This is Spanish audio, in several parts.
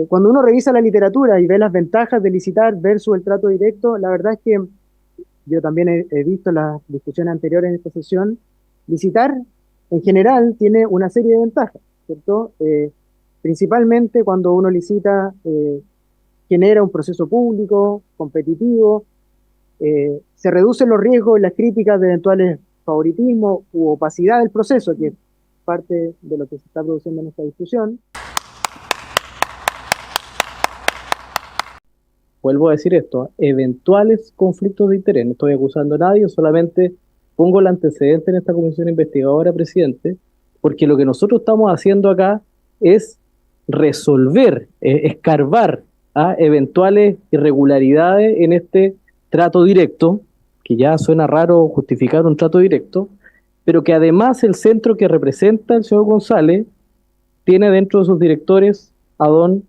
cuando uno revisa la literatura y ve las ventajas de licitar versus el trato directo, la verdad es que yo también he visto las discusiones anteriores en esta sesión, licitar en general tiene una serie de ventajas, ¿cierto? Principalmente cuando uno licita, genera un proceso público, competitivo, se reducen los riesgos y las críticas de eventuales favoritismo u opacidad del proceso, que es parte de lo que se está produciendo en esta discusión. Vuelvo a decir esto, eventuales conflictos de interés, no estoy acusando a nadie, solamente pongo el antecedente en esta comisión investigadora, presidente, porque lo que nosotros estamos haciendo acá es resolver, escarbar a eventuales irregularidades en este trato directo, que ya suena raro justificar un trato directo, pero que además el centro que representa el señor González tiene dentro de sus directores a don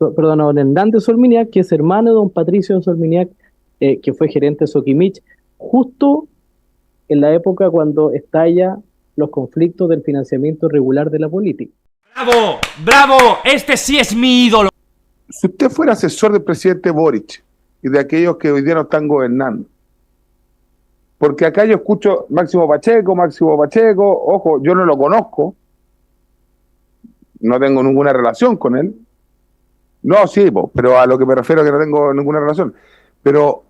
Hernández Solminiak, que es hermano de don Patricio Solminiak, que fue gerente de Sokimich, justo en la época cuando estalla los conflictos del financiamiento irregular de la política. ¡Bravo! ¡Bravo! Este sí es mi ídolo. Si usted fuera asesor del presidente Boric y de aquellos que hoy día no están gobernando, porque acá yo escucho Máximo Pacheco, ojo, yo no lo conozco, no tengo ninguna relación con él. No, sí, pero a lo que me refiero es que no tengo ninguna relación. Pero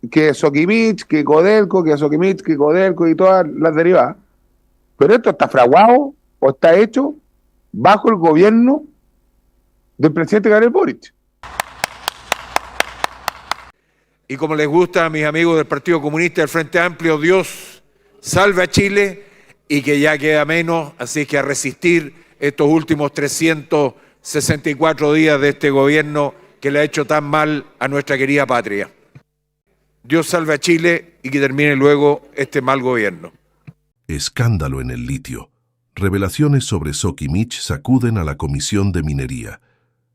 que Sokimich, que Codelco, y todas las derivadas. Pero esto está fraguado o está hecho bajo el gobierno del presidente Gabriel Boric. Y como les gusta a mis amigos del Partido Comunista y del Frente Amplio, Dios salve a Chile y que ya queda menos, así que a resistir estos últimos 364 días de este gobierno que le ha hecho tan mal a nuestra querida patria. Dios salve a Chile y que termine luego este mal gobierno. Escándalo en el litio. Revelaciones sobre Sokimich sacuden a la Comisión de Minería.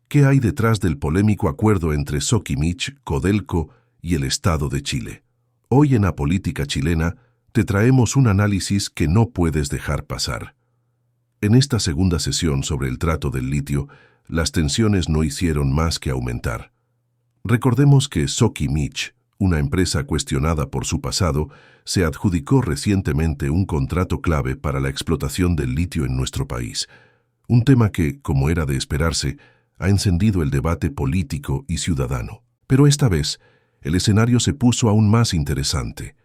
¿Qué hay detrás del polémico acuerdo entre Sokimich, Codelco y el Estado de Chile? Hoy en La Política Chilena te traemos un análisis que no puedes dejar pasar. En esta segunda sesión sobre el trato del litio, las tensiones no hicieron más que aumentar. Recordemos que Sokimich, una empresa cuestionada por su pasado, se adjudicó recientemente un contrato clave para la explotación del litio en nuestro país, un tema que, como era de esperarse, ha encendido el debate político y ciudadano. Pero esta vez, el escenario se puso aún más interesante.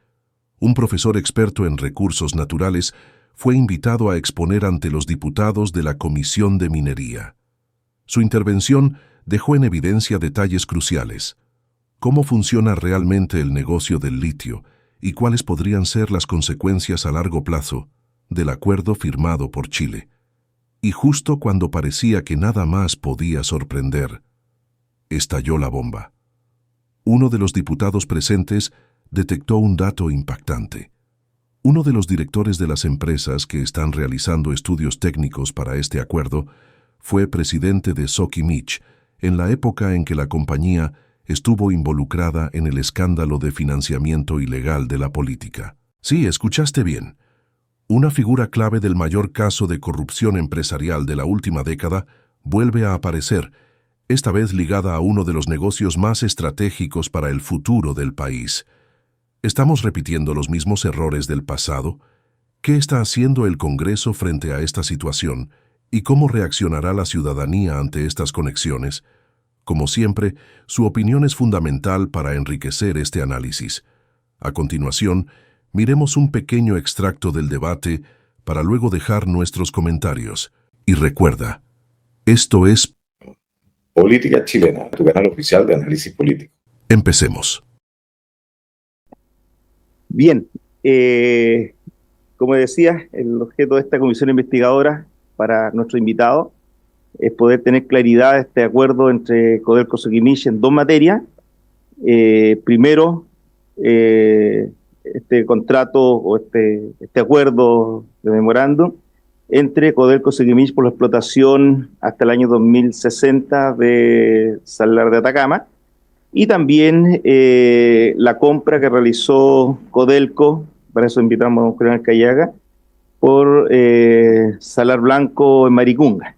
Un profesor experto en recursos naturales fue invitado a exponer ante los diputados de la Comisión de Minería. Su intervención dejó en evidencia detalles cruciales: cómo funciona realmente el negocio del litio y cuáles podrían ser las consecuencias a largo plazo del acuerdo firmado por Chile. Y justo cuando parecía que nada más podía sorprender, estalló la bomba. Uno de los diputados presentes detectó un dato impactante. Uno de los directores de las empresas que están realizando estudios técnicos para este acuerdo fue presidente de Sokimich en la época en que la compañía estuvo involucrada en el escándalo de financiamiento ilegal de la política. Sí, escuchaste bien. Una figura clave del mayor caso de corrupción empresarial de la última década vuelve a aparecer, esta vez ligada a uno de los negocios más estratégicos para el futuro del país. ¿Estamos repitiendo los mismos errores del pasado? ¿Qué está haciendo el Congreso frente a esta situación? ¿Y cómo reaccionará la ciudadanía ante estas conexiones? Como siempre, su opinión es fundamental para enriquecer este análisis. A continuación, miremos un pequeño extracto del debate para luego dejar nuestros comentarios. Y recuerda, esto es Política Chilena, tu canal oficial de análisis político. Empecemos. Bien, como decía, el objeto de esta comisión investigadora para nuestro invitado es poder tener claridad de este acuerdo entre Codelco y Sokimich en dos materias. Primero, este contrato o este acuerdo de memorando entre Codelco y Sokimich por la explotación hasta el año 2060 de Salar de Atacama, y también la compra que realizó Codelco, para eso invitamos a Coronel Callaga, por Salar Blanco en Maricunga.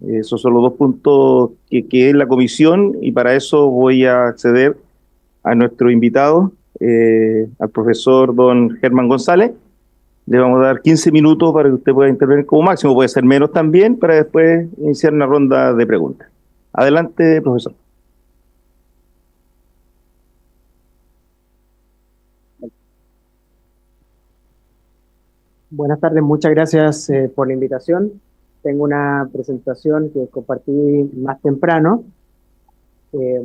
Esos son los dos puntos que es la comisión, y para eso voy a acceder a nuestro invitado, al profesor don Germán González. Le vamos a dar 15 minutos para que usted pueda intervenir como máximo, puede ser menos también, para después iniciar una ronda de preguntas. Adelante, profesor. Buenas tardes, muchas gracias por la invitación. Tengo una presentación que compartí más temprano. Eh,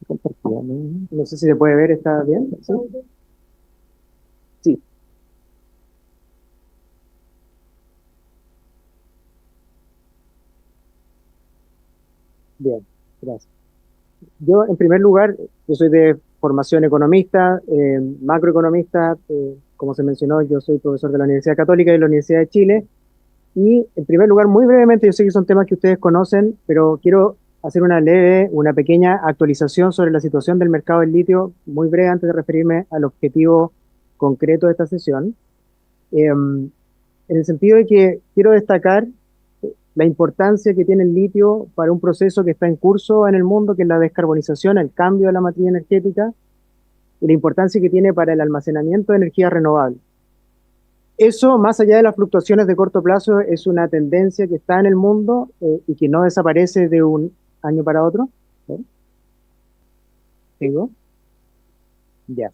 no sé si se puede ver, ¿está bien? ¿Sí? Sí. Bien, gracias. Yo, en primer lugar, yo soy de formación economista, macroeconomista. Como se mencionó, yo soy profesor de la Universidad Católica y de la Universidad de Chile. Y, en primer lugar, muy brevemente, yo sé que son temas que ustedes conocen, pero quiero hacer una pequeña actualización sobre la situación del mercado del litio, muy breve antes de referirme al objetivo concreto de esta sesión. En el sentido de que quiero destacar la importancia que tiene el litio para un proceso que está en curso en el mundo, que es la descarbonización, el cambio de la matriz energética, y la importancia que tiene para el almacenamiento de energía renovable. Eso, más allá de las fluctuaciones de corto plazo, es una tendencia que está en el mundo y que no desaparece de un año para otro. ¿Sigo? Ya.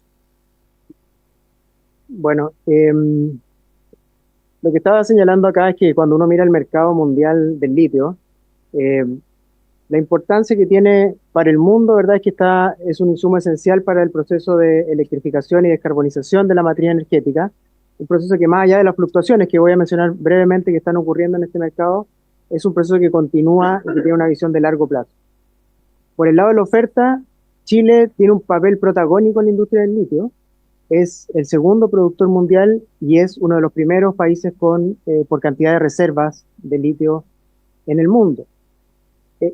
Bueno, lo que estaba señalando acá es que cuando uno mira el mercado mundial del litio, la importancia que tiene para el mundo, ¿verdad? Es que es un insumo esencial para el proceso de electrificación y descarbonización de la matriz energética, un proceso que, más allá de las fluctuaciones que voy a mencionar brevemente que están ocurriendo en este mercado, es un proceso que continúa y que tiene una visión de largo plazo. Por el lado de la oferta, Chile tiene un papel protagónico en la industria del litio. Es el segundo productor mundial y es uno de los primeros países por cantidad de reservas de litio en el mundo.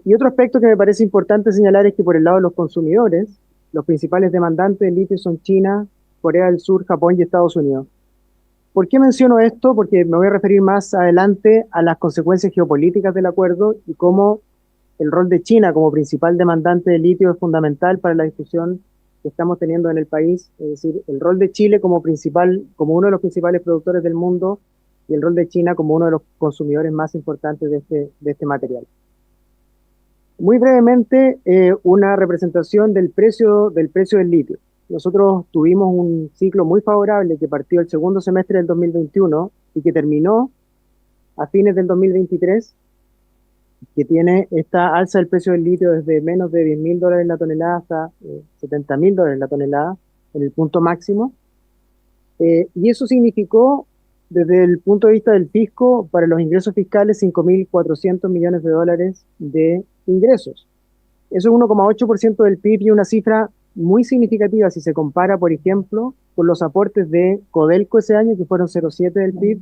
Y otro aspecto que me parece importante señalar es que por el lado de los consumidores, los principales demandantes de litio son China, Corea del Sur, Japón y Estados Unidos. ¿Por qué menciono esto? Porque me voy a referir más adelante a las consecuencias geopolíticas del acuerdo y cómo el rol de China como principal demandante de litio es fundamental para la discusión que estamos teniendo en el país. Es decir, el rol de Chile como uno de los principales productores del mundo, y el rol de China como uno de los consumidores más importantes de este material. Muy brevemente, una representación del precio del litio. Nosotros tuvimos un ciclo muy favorable que partió el segundo semestre del 2021 y que terminó a fines del 2023, que tiene esta alza del precio del litio desde menos de $10.000 la tonelada hasta $70.000 la tonelada en el punto máximo. Y eso significó, desde el punto de vista del fisco, para los ingresos fiscales, $5.400 millones de ingresos. Eso es 1,8% del PIB y una cifra muy significativa si se compara, por ejemplo, con los aportes de Codelco ese año, que fueron 0,7 del PIB,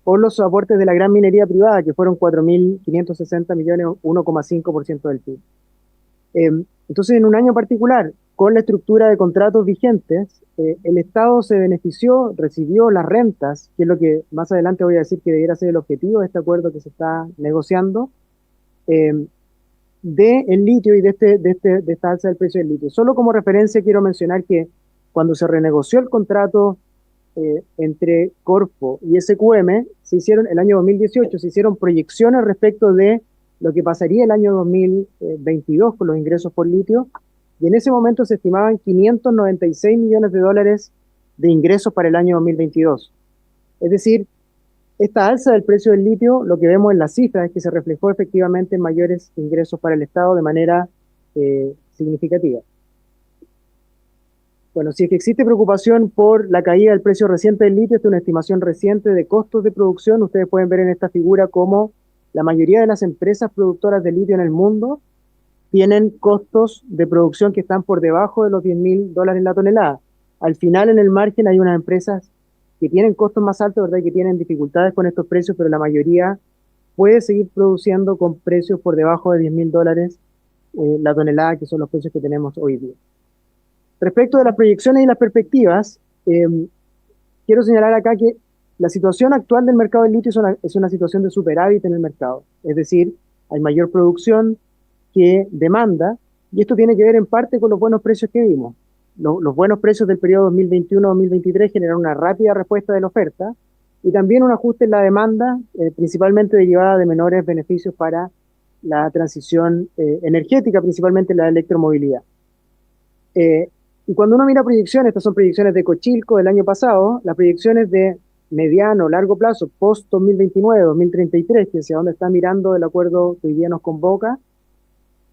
o los aportes de la gran minería privada, que fueron 4.560 millones, 1,5% del PIB. Entonces, en un año particular, con la estructura de contratos vigentes, el Estado se benefició, recibió las rentas, que es lo que más adelante voy a decir que debiera ser el objetivo de este acuerdo que se está negociando, del litio y de esta alza del precio del litio. Solo como referencia quiero mencionar que cuando se renegoció el contrato entre Corfo y SQM, el año 2018, se hicieron proyecciones respecto de lo que pasaría el año 2022 con los ingresos por litio, y en ese momento se estimaban $596 millones de ingresos para el año 2022. Es decir, esta alza del precio del litio, lo que vemos en la cifra es que se reflejó efectivamente en mayores ingresos para el Estado de manera significativa. Bueno, si es que existe preocupación por la caída del precio reciente del litio, esta es una estimación reciente de costos de producción. Ustedes pueden ver en esta figura cómo la mayoría de las empresas productoras de litio en el mundo tienen costos de producción que están por debajo de los $10.000 la tonelada. Al final, en el margen, hay unas empresas que tienen costos más altos, ¿verdad? Y que tienen dificultades con estos precios, pero la mayoría puede seguir produciendo con precios por debajo de $10.000 la tonelada, que son los precios que tenemos hoy día. Respecto de las proyecciones y las perspectivas, quiero señalar acá que la situación actual del mercado del litio es una situación de superávit en el mercado. Es decir, hay mayor producción que demanda, y esto tiene que ver en parte con los buenos precios que vimos. Los buenos precios del periodo 2021-2023 generaron una rápida respuesta de la oferta y también un ajuste en la demanda, principalmente derivada de menores beneficios para la transición energética, principalmente la electromovilidad. Y cuando uno mira proyecciones, estas son proyecciones de Cochilco del año pasado, las proyecciones de mediano, largo plazo, post 2029, 2033, que hacia dónde está mirando el acuerdo que hoy día nos convoca,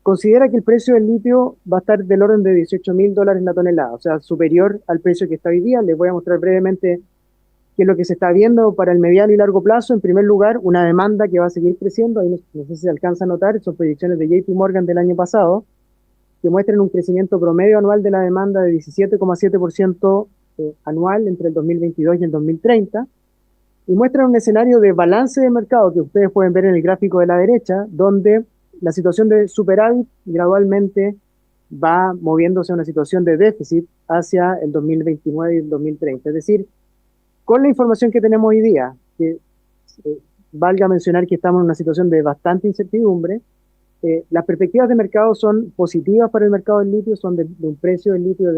considera que el precio del litio va a estar del orden de $18.000 la tonelada, o sea, superior al precio que está hoy día. Les voy a mostrar brevemente qué es lo que se está viendo para el mediano y largo plazo. En primer lugar, una demanda que va a seguir creciendo, ahí no sé si se alcanza a notar, son proyecciones de JP Morgan del año pasado, que muestran un crecimiento promedio anual de la demanda de 17,7% anual entre el 2022 y el 2030, y muestran un escenario de balance de mercado que ustedes pueden ver en el gráfico de la derecha, donde la situación de superávit gradualmente va moviéndose a una situación de déficit hacia el 2029 y el 2030. Es decir, con la información que tenemos hoy día, que valga mencionar que estamos en una situación de bastante incertidumbre, las perspectivas de mercado son positivas para el mercado del litio, son de un precio del litio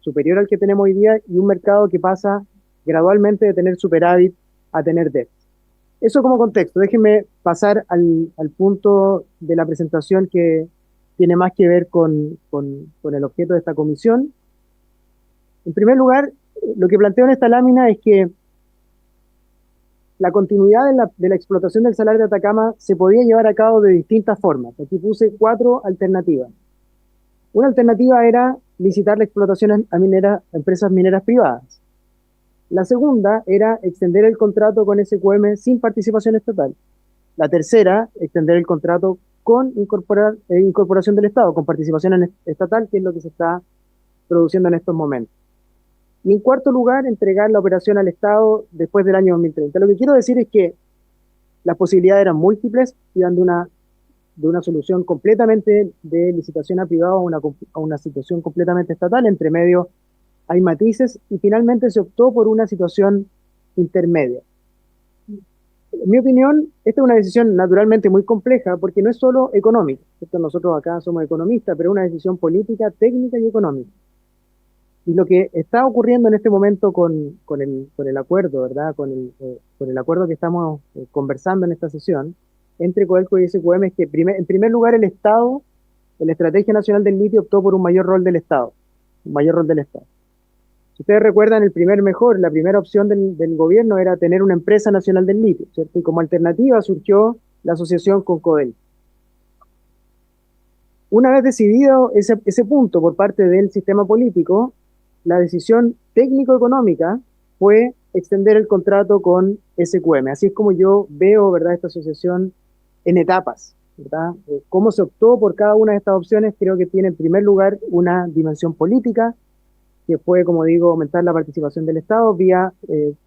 superior al que tenemos hoy día y un mercado que pasa gradualmente de tener superávit a tener déficit. Eso como contexto. Déjenme pasar al punto de la presentación que tiene más que ver con el objeto de esta comisión. En primer lugar, lo que planteo en esta lámina es que la continuidad de la explotación del Salar de Atacama se podía llevar a cabo de distintas formas. Aquí puse 4 alternativas. Una alternativa era licitar la explotación a empresas mineras privadas. La segunda era extender el contrato con SQM sin participación estatal. La tercera, extender el contrato con incorporación del Estado, con participación estatal, que es lo que se está produciendo en estos momentos. Y en cuarto lugar, entregar la operación al Estado después del año 2030. Lo que quiero decir es que las posibilidades eran múltiples, iban de una solución completamente de licitación a privado a una situación completamente estatal. Entre medio hay matices y finalmente se optó por una situación intermedia. En mi opinión, esta es una decisión naturalmente muy compleja porque no es solo económica. Nosotros acá somos economistas, pero es una decisión política, técnica y económica. Y lo que está ocurriendo en este momento con el acuerdo, ¿verdad? Con el acuerdo que estamos conversando en esta sesión entre Codelco y SQM es que, en primer lugar, el Estado, la Estrategia Nacional del Litio optó por un mayor rol del Estado. Un mayor rol del Estado. Si ustedes recuerdan, la primera opción del gobierno era tener una empresa nacional del litio, ¿cierto? Y como alternativa surgió la asociación con Codelco. Una vez decidido ese punto por parte del sistema político, la decisión técnico-económica fue extender el contrato con SQM. Así es como yo veo, ¿verdad?, esta asociación en etapas, ¿verdad? Cómo se optó por cada una de estas opciones creo que tiene en primer lugar una dimensión política, que fue, como digo, aumentar la participación del Estado vía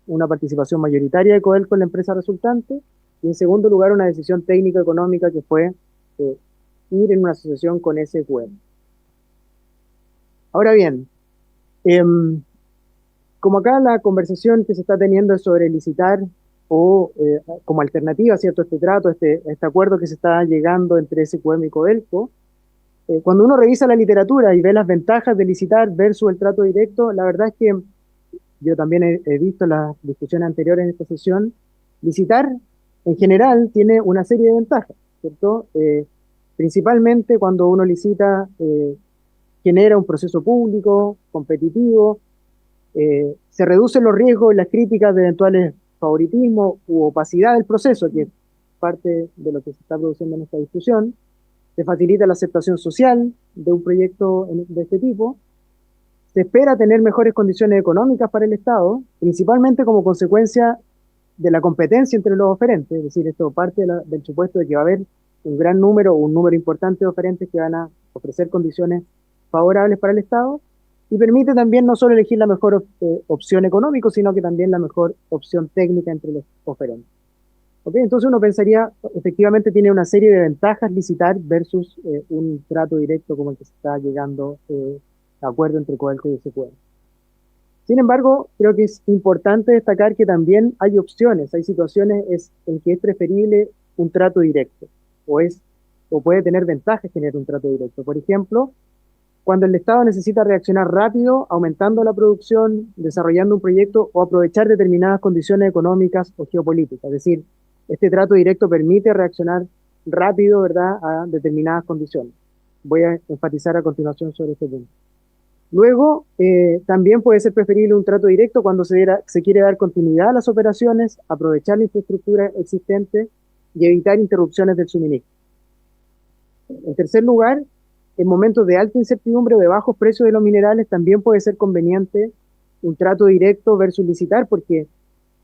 una participación mayoritaria de Codelco en la empresa resultante, y en segundo lugar una decisión técnico-económica que fue ir en una asociación con SQM. Ahora bien, como acá la conversación que se está teniendo es sobre licitar o como alternativa, ¿cierto?, este trato, este acuerdo que se está llegando entre SQM y Codelco, cuando uno revisa la literatura y ve las ventajas de licitar versus el trato directo, la verdad es que yo también he visto las discusiones anteriores en esta sesión, licitar en general tiene una serie de ventajas, ¿cierto? Principalmente cuando uno licita, genera un proceso público, competitivo, se reducen los riesgos y las críticas de eventuales favoritismos u opacidad del proceso, que es parte de lo que se está produciendo en esta discusión. Se facilita la aceptación social de un proyecto de este tipo. Se espera tener mejores condiciones económicas para el Estado, principalmente como consecuencia de la competencia entre los oferentes. Es decir, esto parte del supuesto de que va a haber un número importante de oferentes que van a ofrecer condiciones favorables para el Estado, y permite también no solo elegir la mejor opción económica, sino que también la mejor opción técnica entre los oferentes. ¿Okay? Entonces uno pensaría, efectivamente tiene una serie de ventajas licitar versus un trato directo como el que se está llegando a acuerdo entre Codelco y SQM. Sin embargo, creo que es importante destacar que también hay opciones, hay situaciones en que es preferible un trato directo, o, es, o puede tener ventajas tener un trato directo. Por ejemplo, cuando el Estado necesita reaccionar rápido, aumentando la producción, desarrollando un proyecto o aprovechar determinadas condiciones económicas o geopolíticas. Es decir, este trato directo permite reaccionar rápido, ¿verdad?, a determinadas condiciones. Voy a enfatizar a continuación sobre este punto. Luego, también puede ser preferible un trato directo cuando se quiere dar continuidad a las operaciones, aprovechar la infraestructura existente y evitar interrupciones del suministro. En tercer lugar, en momentos de alta incertidumbre o de bajos precios de los minerales también puede ser conveniente un trato directo versus licitar, porque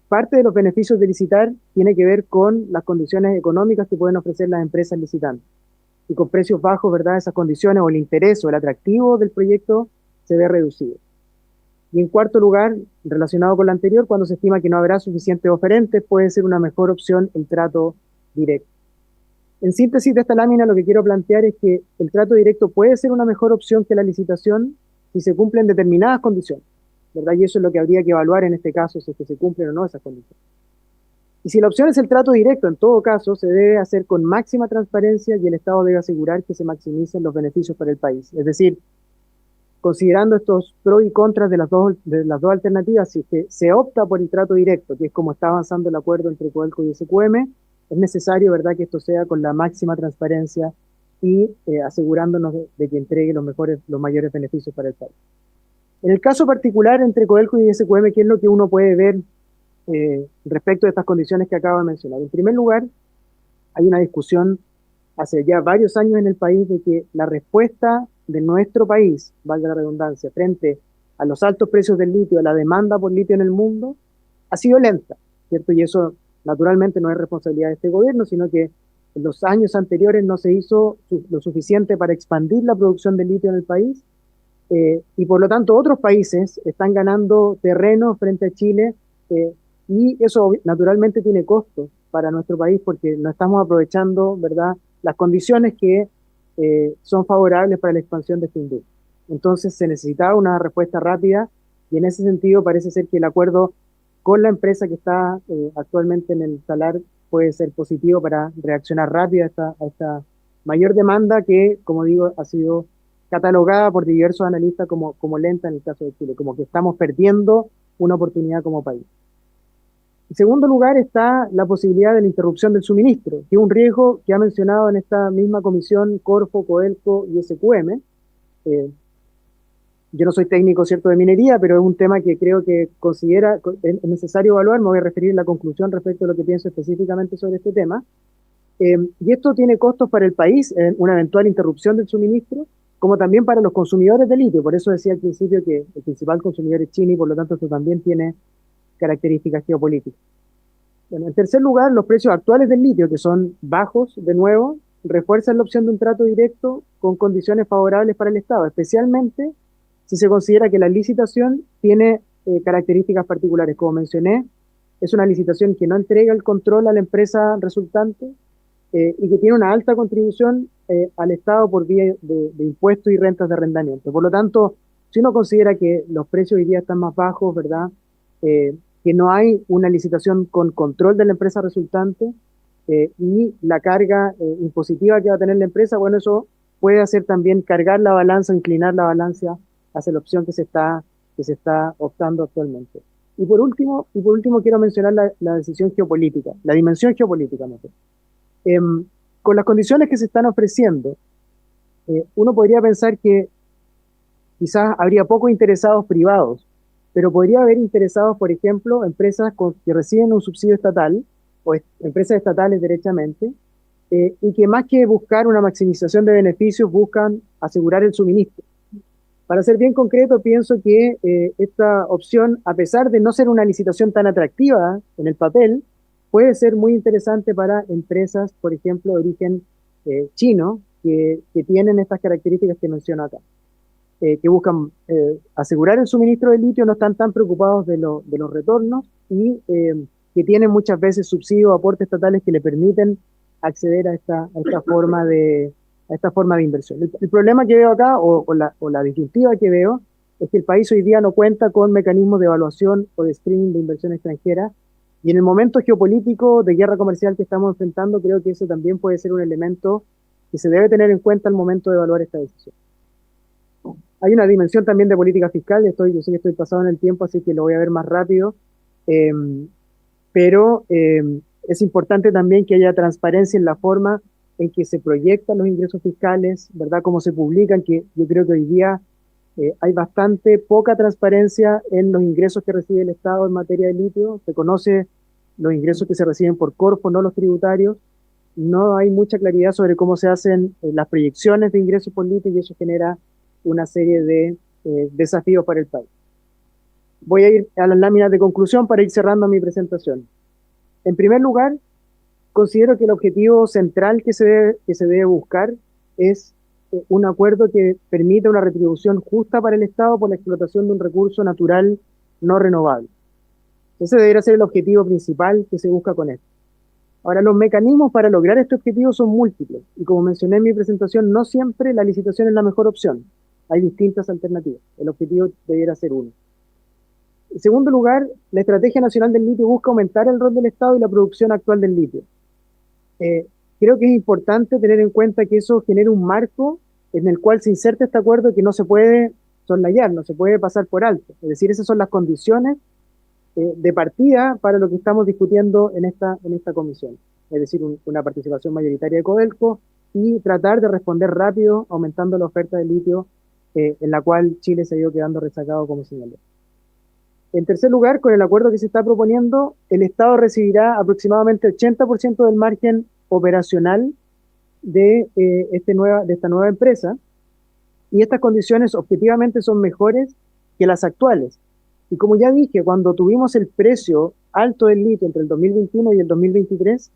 parte de los beneficios de licitar tiene que ver con las condiciones económicas que pueden ofrecer las empresas licitantes. Y con precios bajos, ¿verdad?, esas condiciones o el interés o el atractivo del proyecto se ve reducido. Y en cuarto lugar, relacionado con lo anterior, cuando se estima que no habrá suficientes oferentes, puede ser una mejor opción el trato directo. En síntesis de esta lámina, lo que quiero plantear es que el trato directo puede ser una mejor opción que la licitación si se cumplen determinadas condiciones, ¿verdad? Y eso es lo que habría que evaluar en este caso, si es que se cumplen o no esas condiciones. Y si la opción es el trato directo, en todo caso, se debe hacer con máxima transparencia y el Estado debe asegurar que se maximicen los beneficios para el país. Es decir, considerando estos pros y contras de las dos alternativas, si se opta por el trato directo, que es como está avanzando el acuerdo entre Codelco y SQM, es necesario, ¿verdad?, que esto sea con la máxima transparencia y asegurándonos de que entregue los mayores beneficios para el país. En el caso particular entre Codelco y SQM, ¿qué es lo que uno puede ver respecto de estas condiciones que acabo de mencionar? En primer lugar, hay una discusión hace ya varios años en el país de que la respuesta de nuestro país, valga la redundancia, frente a los altos precios del litio, a la demanda por litio en el mundo, ha sido lenta, ¿cierto? Y eso naturalmente no es responsabilidad de este gobierno, sino que en los años anteriores no se hizo lo suficiente para expandir la producción de litio en el país, y por lo tanto otros países están ganando terreno frente a Chile, y eso naturalmente tiene costos para nuestro país porque no estamos aprovechando, ¿verdad?, las condiciones que son favorables para la expansión de esta industria. Entonces se necesitaba una respuesta rápida y en ese sentido parece ser que el acuerdo con la empresa que está actualmente en el salar puede ser positivo para reaccionar rápido a esta mayor demanda que, como digo, ha sido catalogada por diversos analistas como lenta en el caso de Chile, como que estamos perdiendo una oportunidad como país. En segundo lugar está la posibilidad de la interrupción del suministro, que es un riesgo que ha mencionado en esta misma comisión Corfo, Codelco y SQM. Yo no soy técnico, ¿cierto?, de minería, pero es un tema que creo que es necesario evaluar. Me voy a referir a la conclusión respecto a lo que pienso específicamente sobre este tema. Y esto tiene costos para el país, una eventual interrupción del suministro, como también para los consumidores de litio. Por eso decía al principio que el principal consumidor es China y por lo tanto esto también tiene características geopolíticas. Bueno, en tercer lugar, los precios actuales del litio, que son bajos, de nuevo, refuerzan la opción de un trato directo con condiciones favorables para el Estado, especialmente si se considera que la licitación tiene características particulares. Como mencioné, es una licitación que no entrega el control a la empresa resultante y que tiene una alta contribución al Estado por vía de impuestos y rentas de arrendamiento. Por lo tanto, si uno considera que los precios hoy día están más bajos, ¿verdad?, que no hay una licitación con control de la empresa resultante y la carga impositiva que va a tener la empresa, bueno, eso puede hacer también cargar la balanza, inclinar la balanza hacia la opción que se está optando actualmente. Y por último quiero mencionar la decisión geopolítica, la dimensión geopolítica mejor. Con las condiciones que se están ofreciendo, uno podría pensar que quizás habría pocos interesados privados, pero podría haber interesados, por ejemplo, empresas que reciben un subsidio estatal, o empresas estatales derechamente, y que más que buscar una maximización de beneficios, buscan asegurar el suministro. Para ser bien concreto, pienso que esta opción, a pesar de no ser una licitación tan atractiva en el papel, puede ser muy interesante para empresas, por ejemplo, de origen chino, que tienen estas características que menciono acá. Que buscan asegurar el suministro de litio, no están tan preocupados de los retornos y que tienen muchas veces subsidios o aportes estatales que le permiten acceder a esta forma de inversión. El problema que veo acá, o la disyuntiva que veo, es que el país hoy día no cuenta con mecanismos de evaluación o de screening de inversión extranjera, y en el momento geopolítico de guerra comercial que estamos enfrentando, creo que eso también puede ser un elemento que se debe tener en cuenta al momento de evaluar esta decisión. Hay una dimensión también de política fiscal, yo sé que estoy pasado en el tiempo, así que lo voy a ver más rápido, pero es importante también que haya transparencia en la forma en que se proyectan los ingresos fiscales, ¿verdad? Cómo se publican, que yo creo que hoy día hay bastante poca transparencia en los ingresos que recibe el Estado en materia de litio. Se conoce los ingresos que se reciben por Corfo, no los tributarios. No hay mucha claridad sobre cómo se hacen las proyecciones de ingresos por litio, y eso genera una serie de desafíos para el país. Voy a ir a las láminas de conclusión para ir cerrando mi presentación. En primer lugar, considero que el objetivo central que se debe buscar es un acuerdo que permita una retribución justa para el Estado por la explotación de un recurso natural no renovable. Ese debería ser el objetivo principal que se busca con esto. Ahora, los mecanismos para lograr este objetivo son múltiples, y como mencioné en mi presentación, no siempre la licitación es la mejor opción. Hay distintas alternativas. El objetivo debería ser uno. En segundo lugar, la Estrategia Nacional del Litio busca aumentar el rol del Estado y la producción actual del litio. Creo que es importante tener en cuenta que eso genera un marco en el cual se inserta este acuerdo que no se puede soslayar, no se puede pasar por alto. Es decir, esas son las condiciones de partida para lo que estamos discutiendo en esta comisión. Es decir, una participación mayoritaria de Codelco y tratar de responder rápido, aumentando la oferta de litio, en la cual Chile se ha ido quedando rezagado, como señalé. En tercer lugar, con el acuerdo que se está proponiendo, el Estado recibirá aproximadamente el 80% del margen operacional de esta nueva empresa, y estas condiciones objetivamente son mejores que las actuales. Y como ya dije, cuando tuvimos el precio alto del litio entre el 2021 y el 2023,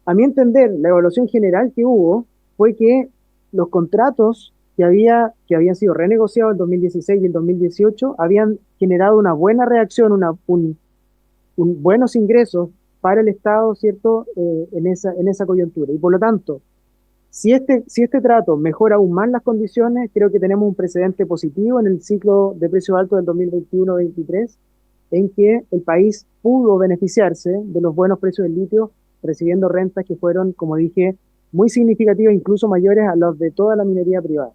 a mi entender, la evaluación general que hubo fue que los contratos que habían sido renegociados en 2016 y el 2018 habían generado una buena reacción, buenos ingresos para el Estado, ¿cierto?, en esa coyuntura. Y por lo tanto, si este trato mejora aún más las condiciones, creo que tenemos un precedente positivo en el ciclo de precios altos del 2021-2023, en que el país pudo beneficiarse de los buenos precios del litio, recibiendo rentas que fueron, como dije, muy significativas, incluso mayores a los de toda la minería privada.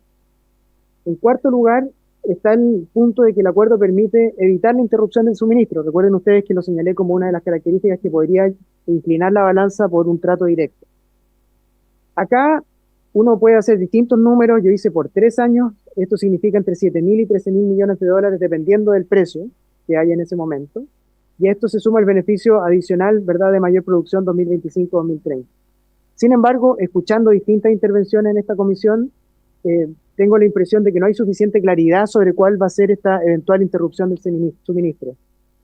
En cuarto lugar, está el punto de que el acuerdo permite evitar la interrupción del suministro. Recuerden ustedes que lo señalé como una de las características que podría inclinar la balanza por un trato directo. Acá uno puede hacer distintos números. Yo hice por 3 años, esto significa entre 7.000 y 13.000 millones de dólares, dependiendo del precio que haya en ese momento. Y a esto se suma el beneficio adicional, ¿verdad?, de mayor producción 2025-2030. Sin embargo, escuchando distintas intervenciones en esta comisión, tengo la impresión de que no hay suficiente claridad sobre cuál va a ser esta eventual interrupción del suministro.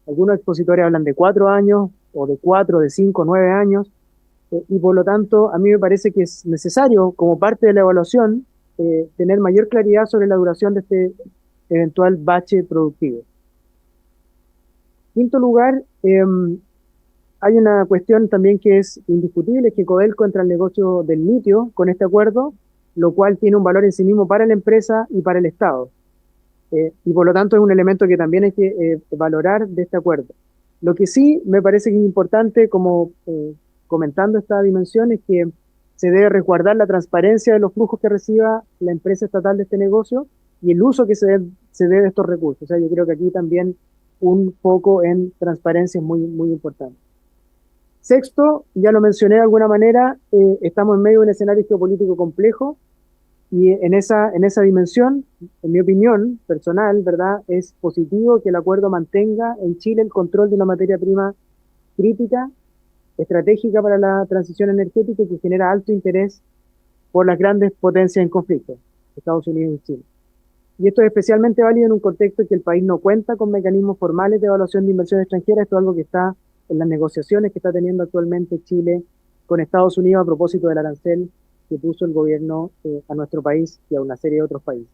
Algunos expositores hablan de 4 años, o de 4, de 5, 9 años, y por lo tanto a mí me parece que es necesario, como parte de la evaluación, tener mayor claridad sobre la duración de este eventual bache productivo. Quinto lugar, hay una cuestión también que es indiscutible, es que Codelco entra al negocio del litio con este acuerdo, lo cual tiene un valor en sí mismo para la empresa y para el Estado. Y por lo tanto es un elemento que también hay que valorar de este acuerdo. Lo que sí me parece que es importante, como comentando esta dimensión, es que se debe resguardar la transparencia de los flujos que reciba la empresa estatal de este negocio y el uso que se dé de estos recursos. O sea, yo creo que aquí también un foco en transparencia es muy, muy importante. Sexto, ya lo mencioné de alguna manera, estamos en medio de un escenario geopolítico complejo, y en esa dimensión, en mi opinión personal, ¿verdad?, es positivo que el acuerdo mantenga en Chile el control de una materia prima crítica, estratégica para la transición energética y que genera alto interés por las grandes potencias en conflicto, Estados Unidos y Chile. Y esto es especialmente válido en un contexto en que el país no cuenta con mecanismos formales de evaluación de inversión extranjera. Esto es algo que está en las negociaciones que está teniendo actualmente Chile con Estados Unidos a propósito del arancel que puso el gobierno a nuestro país y a una serie de otros países.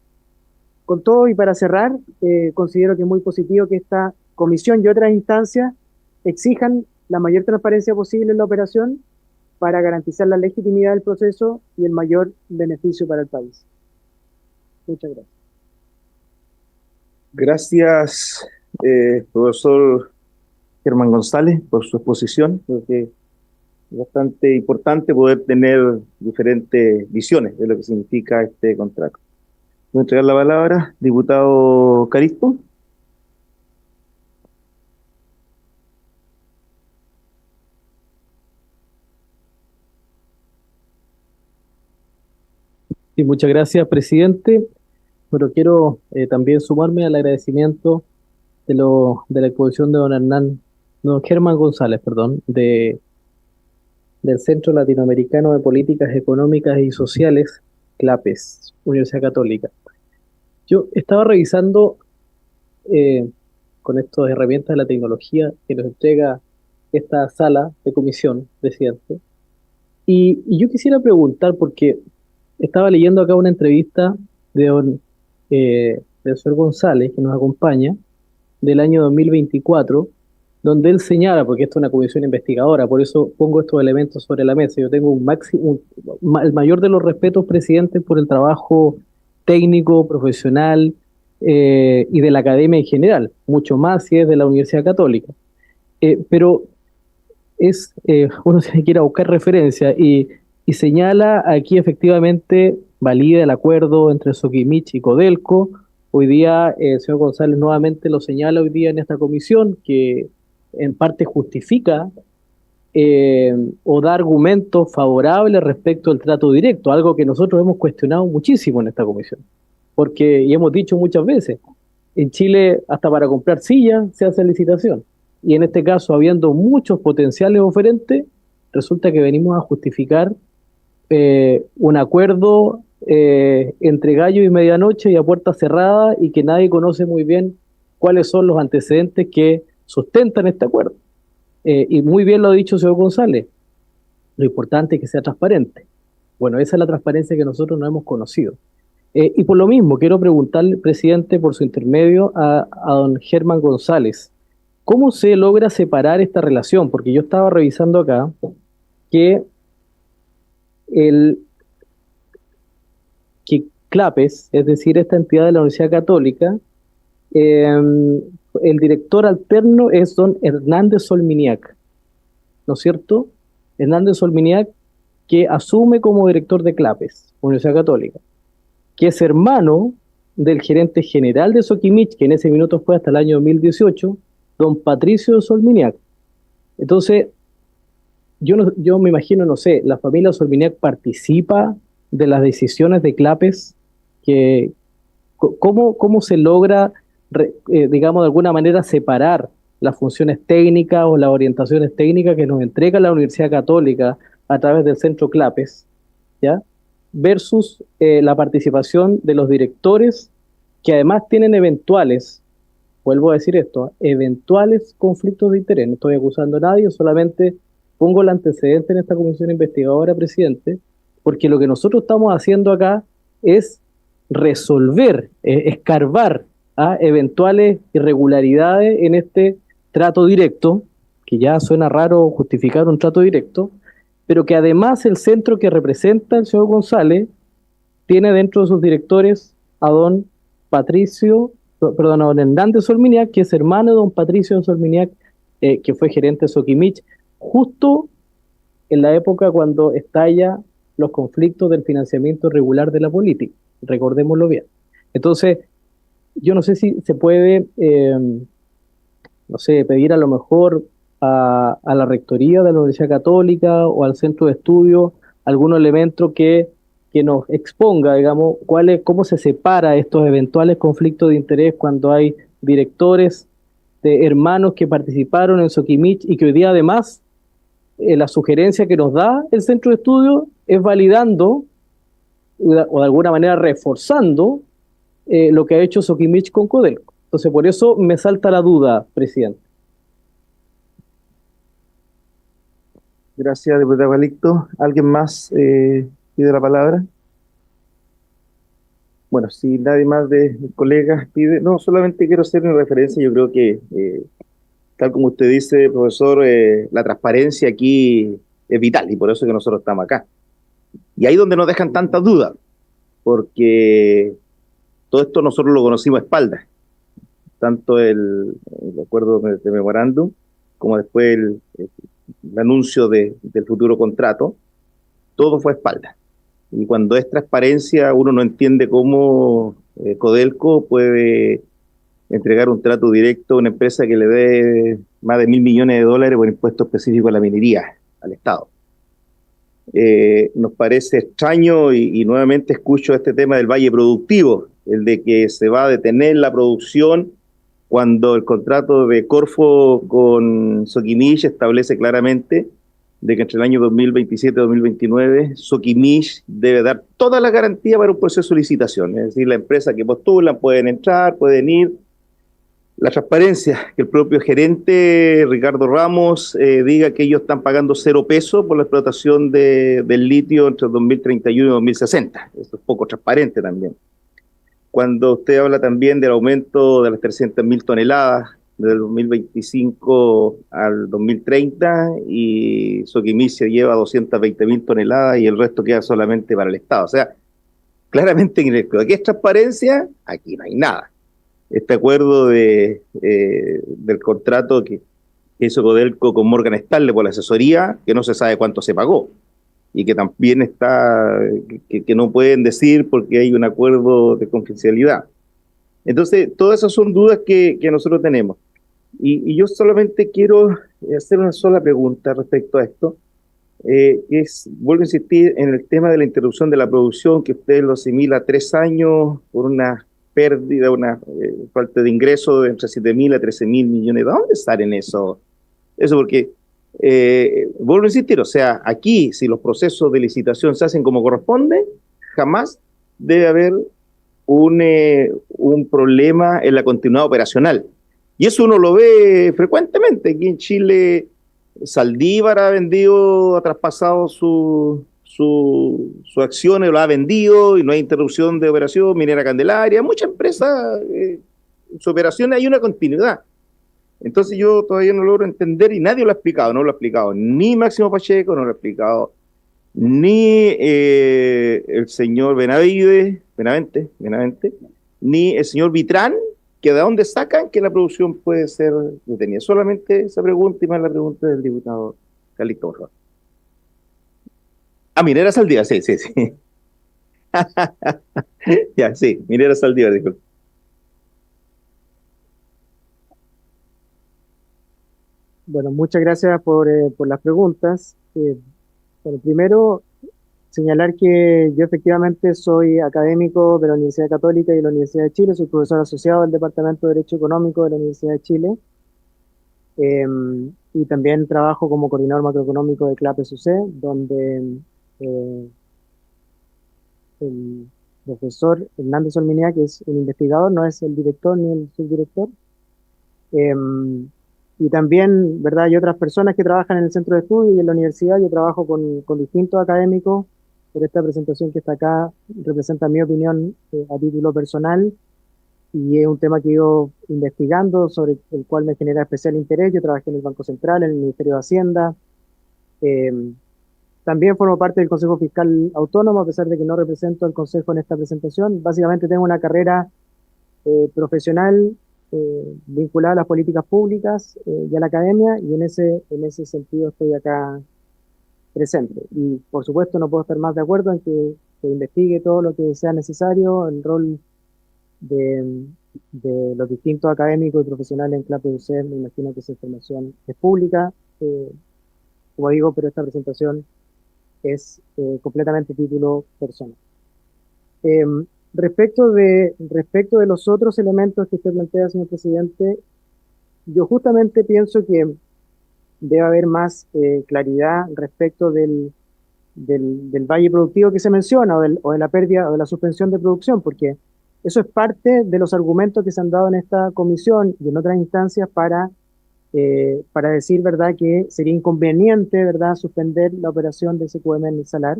Con todo, y para cerrar, considero que es muy positivo que esta comisión y otras instancias exijan la mayor transparencia posible en la operación para garantizar la legitimidad del proceso y el mayor beneficio para el país. Muchas gracias. Gracias, profesor Germán González, por su exposición. Creo que es bastante importante poder tener diferentes visiones de lo que significa este contrato. Voy a entregar la palabra, diputado Caristo. Sí, muchas gracias, presidente. Pero quiero también sumarme al agradecimiento de la exposición de don Germán González, perdón, del Centro Latinoamericano de Políticas Económicas y Sociales, CLAPES, Universidad Católica. Yo estaba revisando con estas herramientas de la tecnología que nos entrega esta sala de comisión, presidente, y yo quisiera preguntar, porque estaba leyendo acá una entrevista del señor González, que nos acompaña, del año 2024, donde él señala, porque esto es una comisión investigadora, por eso pongo estos elementos sobre la mesa. Yo tengo el mayor de los respetos, presidente, por el trabajo técnico, profesional y de la academia en general, mucho más si es de la Universidad Católica. Pero uno tiene que ir a buscar referencia y señala aquí efectivamente, valida el acuerdo entre Sokimich y Codelco. Hoy día el señor González nuevamente lo señala hoy día en esta comisión, que en parte justifica o da argumentos favorables respecto al trato directo, algo que nosotros hemos cuestionado muchísimo en esta comisión, porque, y hemos dicho muchas veces, en Chile hasta para comprar sillas se hace licitación, y en este caso, habiendo muchos potenciales oferentes, resulta que venimos a justificar un acuerdo entre gallo y medianoche y a puerta cerrada, y que nadie conoce muy bien cuáles son los antecedentes que sustentan este acuerdo. Y muy bien lo ha dicho el señor González, lo importante es que sea transparente. Bueno, esa es la transparencia que nosotros no hemos conocido. Y por lo mismo, quiero preguntarle, presidente, por su intermedio, a don Germán González, ¿cómo se logra separar esta relación? Porque yo estaba revisando acá que que CLAPES, es decir, esta entidad de la Universidad Católica, el director alterno es don Hernández Solminiak, ¿no es cierto? Hernández Solminiak, que asume como director de CLAPES, Universidad Católica, que es hermano del gerente general de Sokimich, que en ese minuto fue hasta el año 2018, don Patricio Solminiak. Entonces, yo me imagino, no sé, la familia Solminiak participa de las decisiones de CLAPES, ¿cómo se logra, digamos, de alguna manera separar las funciones técnicas o las orientaciones técnicas que nos entrega la Universidad Católica a través del centro CLAPES, ¿ya?, versus la participación de los directores, que además tienen eventuales, vuelvo a decir esto, eventuales conflictos de interés? No estoy acusando a nadie, solamente pongo el antecedente en esta comisión investigadora, presidente, porque lo que nosotros estamos haciendo acá es resolver, escarbar a eventuales irregularidades en este trato directo, que ya suena raro justificar un trato directo, pero que además el centro que representa el señor González tiene dentro de sus directores a don Hernández Solminiak, que es hermano de don Patricio Solminiak, que fue gerente de Sokimich, justo en la época cuando estalla los conflictos del financiamiento irregular de la política, recordémoslo bien. Entonces, yo no sé si se puede, no sé, pedir a lo mejor a la rectoría de la Universidad Católica o al centro de estudio algún elemento que nos exponga, digamos, cómo se separa estos eventuales conflictos de interés cuando hay directores de hermanos que participaron en Sokimich, y que hoy día además la sugerencia que nos da el centro de estudio es validando o de alguna manera reforzando lo que ha hecho Sokimich con Codelco. Entonces, por eso me salta la duda, presidente. Gracias, diputado Calixto. ¿Alguien más pide la palabra? Bueno, si nadie más de mis colegas pide, no, solamente quiero hacer una referencia. Yo creo que, tal como usted dice, profesor, la transparencia aquí es vital, y por eso es que nosotros estamos acá. Y ahí donde nos dejan tantas dudas, porque todo esto nosotros lo conocimos a espaldas. tanto el acuerdo de memorándum como después el anuncio del futuro contrato, todo fue a espaldas. Y cuando es transparencia, uno no entiende cómo Codelco puede entregar un trato directo a una empresa que le dé más de $1.000 millones por impuesto específico a la minería, al Estado. Nos parece extraño y nuevamente escucho este tema del valle productivo, el de que se va a detener la producción cuando el contrato de Corfo con Soquimich establece claramente de que entre el año 2027 y 2029 Soquimich debe dar toda la garantía para un proceso de licitación, es decir, la empresa que postulan pueden entrar, pueden ir. La transparencia, que el propio gerente Ricardo Ramos diga que ellos están pagando 0 pesos por la explotación del litio entre 2031 y 2060. Eso es poco transparente también. Cuando usted habla también del aumento de las 300.000 toneladas del 2025 al 2030 y Soquimich se lleva 220.000 toneladas y el resto queda solamente para el Estado. O sea, claramente aquí es transparencia, aquí no hay nada. Este acuerdo del contrato que hizo Codelco con Morgan Stanley por la asesoría, que no se sabe cuánto se pagó, y que también está, que no pueden decir porque hay un acuerdo de confidencialidad. Entonces, todas esas son dudas que nosotros tenemos. Y yo solamente quiero hacer una sola pregunta respecto a esto, vuelvo a insistir en el tema de la interrupción de la producción, que usted lo asimila a 3 años por una pérdida, una falta de ingreso de entre 7.000 a 13.000 millones. ¿De dónde salen eso? Eso porque, vuelvo a insistir, o sea, aquí, si los procesos de licitación se hacen como corresponde, jamás debe haber un problema en la continuidad operacional. Y eso uno lo ve frecuentemente. Aquí en Chile, Saldívar ha vendido, ha traspasado su acciones, lo ha vendido y no hay interrupción de operación. Minera Candelaria, muchas empresas, su operación hay una continuidad. Entonces yo todavía no logro entender y nadie lo ha explicado, no lo ha explicado ni Máximo Pacheco, no lo ha explicado ni el señor Benavente, ni el señor Vitrán, que de dónde sacan que la producción puede ser detenida. Solamente esa pregunta y más la pregunta del diputado Calixto, por favor. Ah, Minera Saldívar, sí. Ya, sí, Minera Saldívar, disculpe. Bueno, muchas gracias por las preguntas. Bueno, primero, señalar que yo efectivamente soy académico de la Universidad Católica y de la Universidad de Chile, soy profesor asociado del Departamento de Derecho Económico de la Universidad de Chile, y también trabajo como coordinador macroeconómico de CLAP-SUC, donde el profesor Hernández Solminea, que es un investigador, no es el director ni el subdirector, y también, ¿verdad?, hay otras personas que trabajan en el centro de estudio y en la universidad. Yo trabajo con distintos académicos, pero esta presentación que está acá representa mi opinión a título personal, y es un tema que he ido investigando, sobre el cual me genera especial interés. Yo trabajé en el Banco Central, en el Ministerio de Hacienda, también formo parte del Consejo Fiscal Autónomo, a pesar de que no represento al Consejo en esta presentación. Básicamente tengo una carrera profesional vinculada a las políticas públicas y a la academia, y en ese sentido estoy acá presente. Y por supuesto no puedo estar más de acuerdo en que se investigue todo lo que sea necesario. El rol de los distintos académicos y profesionales en CLAP-SUC, me imagino que esa información es pública, como digo, pero esta presentación es completamente título personal. Respecto de los otros elementos que usted plantea, señor presidente, yo justamente pienso que debe haber más claridad respecto del valle productivo que se menciona, o de la pérdida o de la suspensión de producción, porque eso es parte de los argumentos que se han dado en esta comisión y en otras instancias para decir, ¿verdad?, que sería inconveniente, ¿verdad?, suspender la operación de SQM en el Salar.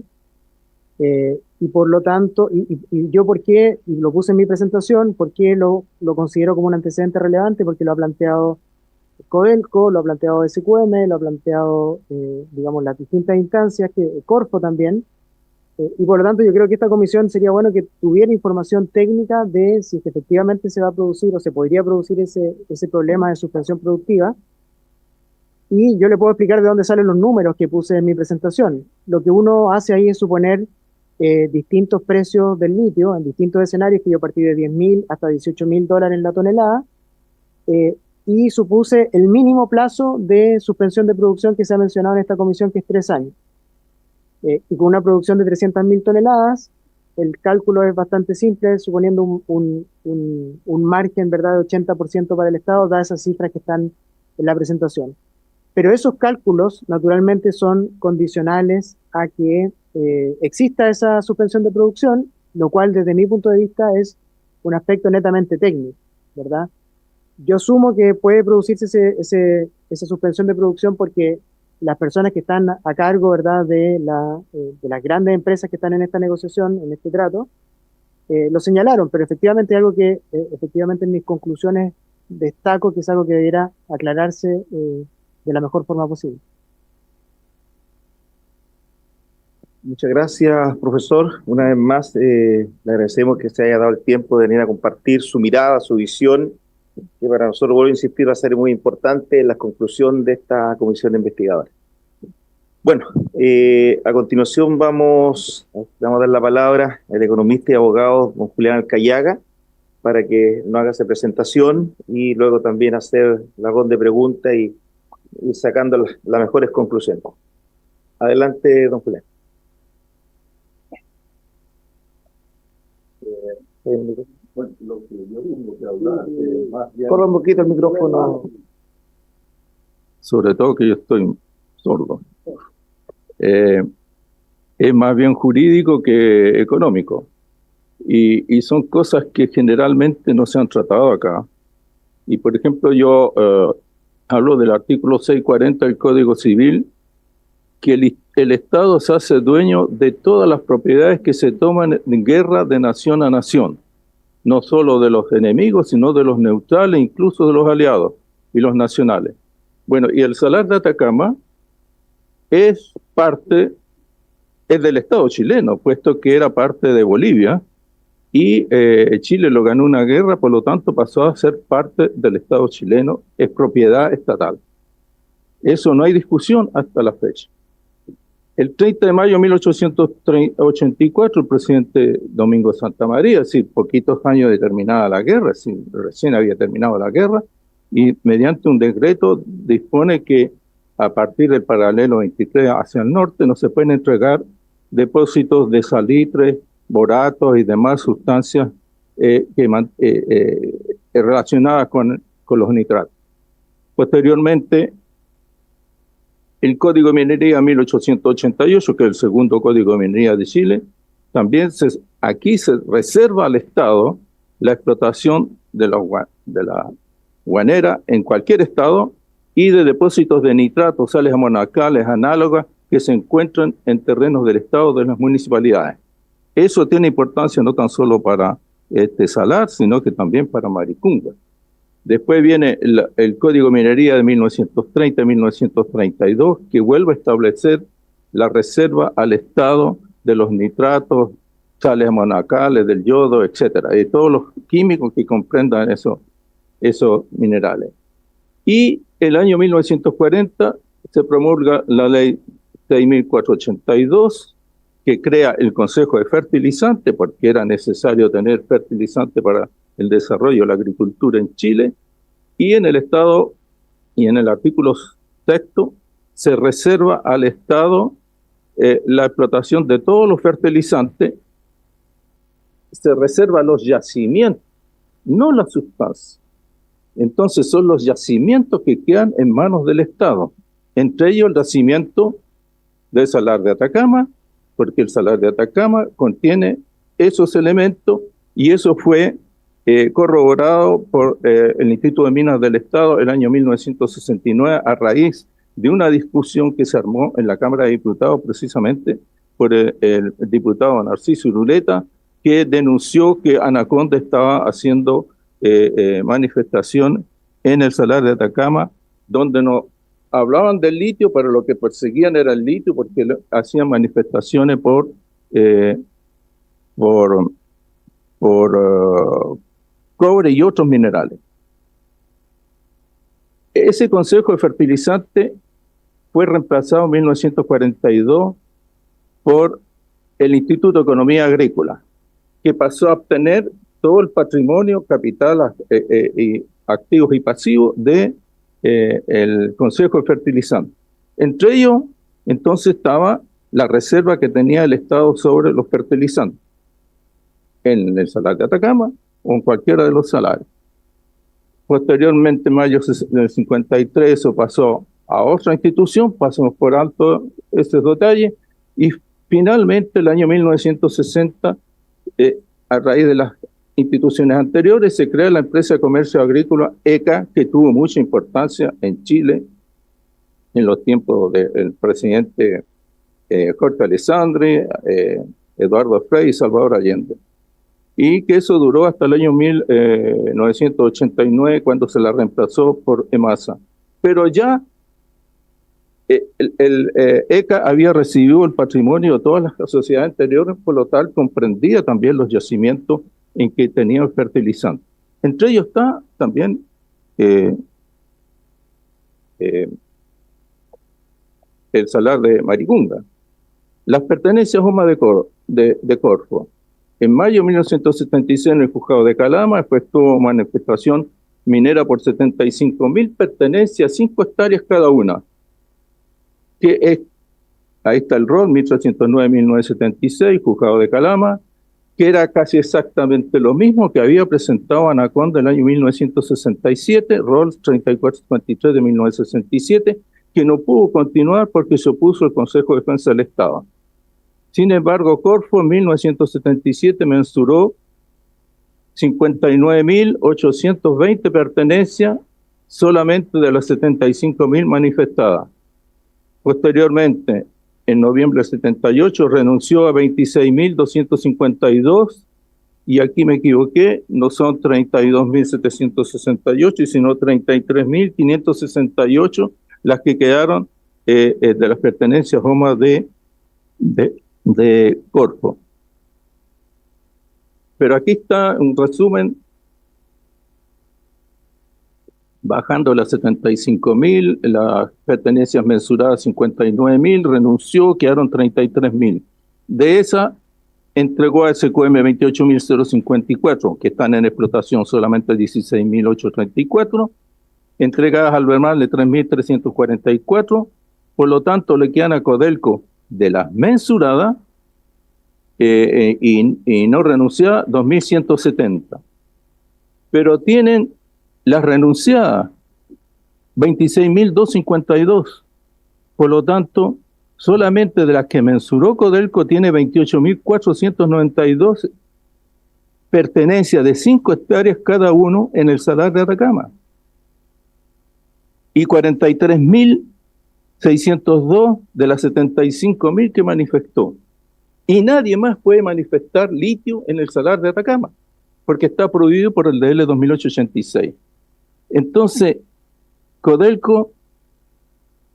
Y por lo tanto, y yo por qué, y lo puse en mi presentación, por qué lo considero como un antecedente relevante, porque lo ha planteado Codelco, lo ha planteado SQM, lo ha planteado, digamos, las distintas instancias, que Corfo también, Y por lo tanto yo creo que esta comisión sería bueno que tuviera información técnica de si efectivamente se va a producir o se podría producir ese problema de suspensión productiva. Y yo le puedo explicar de dónde salen los números que puse en mi presentación. Lo que uno hace ahí es suponer distintos precios del litio en distintos escenarios, que yo partí de 10.000 hasta $18.000 la tonelada, y supuse el mínimo plazo de suspensión de producción que se ha mencionado en esta comisión, que es 3 años. Y con una producción de 300.000 toneladas, el cálculo es bastante simple, suponiendo un margen, ¿verdad?, de 80% para el Estado, da esas cifras que están en la presentación. Pero esos cálculos, naturalmente, son condicionales a que exista esa suspensión de producción, lo cual, desde mi punto de vista, es un aspecto netamente técnico, ¿verdad? Yo asumo que puede producirse esa suspensión de producción porque las personas que están a cargo, ¿verdad?, de las grandes empresas que están en esta negociación, en este trato, lo señalaron, pero efectivamente es algo que, efectivamente, en mis conclusiones destaco que es algo que debiera aclararse de la mejor forma posible. Muchas gracias, profesor. Una vez más, le agradecemos que se haya dado el tiempo de venir a compartir su mirada, su visión, que para nosotros, vuelvo a insistir, va a ser muy importante en la conclusión de esta comisión investigadora. Bueno, a continuación vamos a dar la palabra al economista y abogado don Julián Alcayaga para que nos haga esa presentación y luego también hacer la ronda de preguntas y sacando las mejores conclusiones. Adelante, don Julián. Corra un poquito el micrófono. Sobre todo que yo estoy sordo. Es más bien jurídico que económico. Y son cosas que generalmente no se han tratado acá. Y por ejemplo, yo hablo del artículo 640 del Código Civil, que el Estado se hace dueño de todas las propiedades que se toman en guerra de nación a nación, no solo de los enemigos, sino de los neutrales, incluso de los aliados y los nacionales. Bueno, y el Salar de Atacama es del Estado chileno, puesto que era parte de Bolivia, y Chile lo ganó una guerra, por lo tanto pasó a ser parte del Estado chileno, es propiedad estatal. Eso no hay discusión hasta la fecha. El 30 de mayo de 1884, el presidente Domingo Santa María, es decir, poquitos años de terminada la guerra, recién había terminado la guerra, y mediante un decreto dispone que a partir del paralelo 23 hacia el norte no se pueden entregar depósitos de salitre, boratos y demás sustancias relacionadas con los nitratos. Posteriormente, el Código de Minería 1888, que es el segundo Código de Minería de Chile, también aquí se reserva al Estado la explotación de la guanera en cualquier estado y de depósitos de nitratos, sales amonacales análogas que se encuentran en terrenos del Estado de las municipalidades. Eso tiene importancia no tan solo para este salar, sino que también para Maricunga. Después viene el Código de Minería de 1930-1932, que vuelve a establecer la reserva al Estado de los nitratos, sales amonacales, del yodo, etcétera, y todos los químicos que comprendan esos minerales. Y el año 1940 se promulga la ley 6.482, que crea el Consejo de Fertilizantes, porque era necesario tener fertilizante para el desarrollo de la agricultura en Chile, y en el Estado, y en el artículo 6, se reserva al Estado la explotación de todos los fertilizantes, se reserva los yacimientos, no la sustancia. Entonces son los yacimientos que quedan en manos del Estado, entre ellos el yacimiento del Salar de Atacama, porque el Salar de Atacama contiene esos elementos y eso fue corroborado por el Instituto de Minas del Estado el año 1969 a raíz de una discusión que se armó en la Cámara de Diputados precisamente por el diputado Narciso Uruleta, que denunció que Anaconda estaba haciendo manifestación en el Salar de Atacama, donde no hablaban del litio, pero lo que perseguían era el litio, porque hacían manifestaciones por eh, por, por cobre y otros minerales. Ese Consejo de Fertilizantes fue reemplazado en 1942 por el Instituto de Economía Agrícola, que pasó a obtener todo el patrimonio, capital, y activos y pasivos de el Consejo de Fertilizantes. Entre ellos, entonces, estaba la reserva que tenía el Estado sobre los fertilizantes, en el Salar de Atacama o en cualquiera de los salares. Posteriormente, en mayo del 53, eso pasó a otra institución, pasamos por alto esos detalles, y finalmente, el año 1960, a raíz de las instituciones anteriores, se crea la empresa de comercio agrícola ECA, que tuvo mucha importancia en Chile en los tiempos del presidente Jorge Alessandri, Eduardo Frei y Salvador Allende. Y que eso duró hasta el año 1989, cuando se la reemplazó por EMASA. Pero ya el ECA había recibido el patrimonio de todas las sociedades anteriores, por lo tal comprendía también los yacimientos en que tenían fertilizantes. Entre ellos está también el salar de Maricunga. Las pertenencias Joma de Corfo. En mayo de 1976, en el juzgado de Calama, efectuó manifestación minera por 75.000 pertenencias, 5 hectáreas cada una. Ahí está el rol, 1309-1976, juzgado de Calama, que era casi exactamente lo mismo que había presentado Anaconda el año 1967, rol 3453 de 1967, que no pudo continuar porque se opuso el Consejo de Defensa del Estado. Sin embargo, Corfo en 1977 mensuró 59.820 pertenencias solamente de las 75.000 manifestadas. Posteriormente, en noviembre del 78, renunció a 26.252, y aquí me equivoqué, no son 32.768, sino 33.568 las que quedaron de las pertenencias Joma de Corfo. Pero aquí está un resumen, bajando las 75.000, las pertenencias mensuradas 59.000, renunció, quedaron 33.000. De esa, entregó a SQM 28.054, que están en explotación solamente 16.834, entregadas al Albemarle 3.344, por lo tanto le quedan a Codelco de las mensuradas y no renunciadas 2.170. Pero tienen las renunciadas 26.252. Por lo tanto, solamente de las que mensuró Codelco tiene 28.492 pertenencias de 5 hectáreas cada uno en el Salar de Atacama. Y 43.602 de las 75.000 que manifestó. Y nadie más puede manifestar litio en el Salar de Atacama, porque está prohibido por el DL 2886. Entonces, Codelco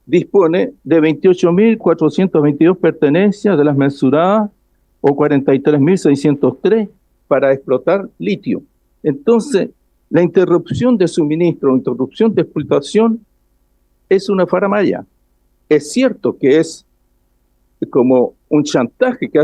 dispone de 28.422 pertenencias de las mensuradas, o 43.603 para explotar litio. Entonces, la interrupción de suministro o interrupción de explotación es una faramalla. Es cierto que es como un chantaje que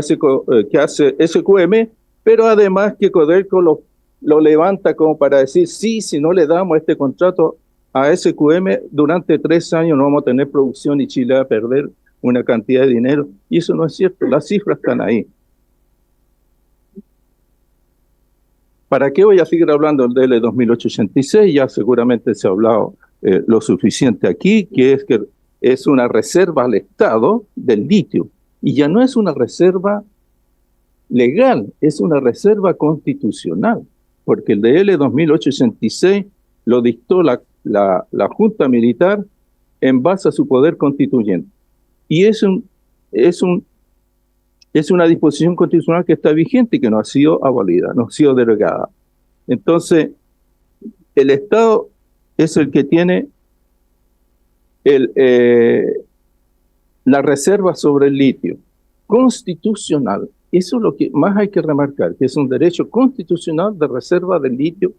hace SQM, pero además que Codelco lo levanta como para decir, sí, si no le damos este contrato a SQM, durante 3 años no vamos a tener producción y Chile va a perder una cantidad de dinero. Y eso no es cierto, las cifras están ahí. ¿Para qué voy a seguir hablando del DL 2886? Ya seguramente se ha hablado lo suficiente aquí, que es una reserva al Estado del litio. Y ya no es una reserva legal, es una reserva constitucional, porque el DL 2886 lo dictó la Junta Militar en base a su poder constituyente. Y es una disposición constitucional que está vigente y que no ha sido abolida, no ha sido derogada. Entonces, el Estado es el que tiene la reserva sobre el litio constitucional eso es lo que más hay que remarcar, que es un derecho constitucional de reserva del litio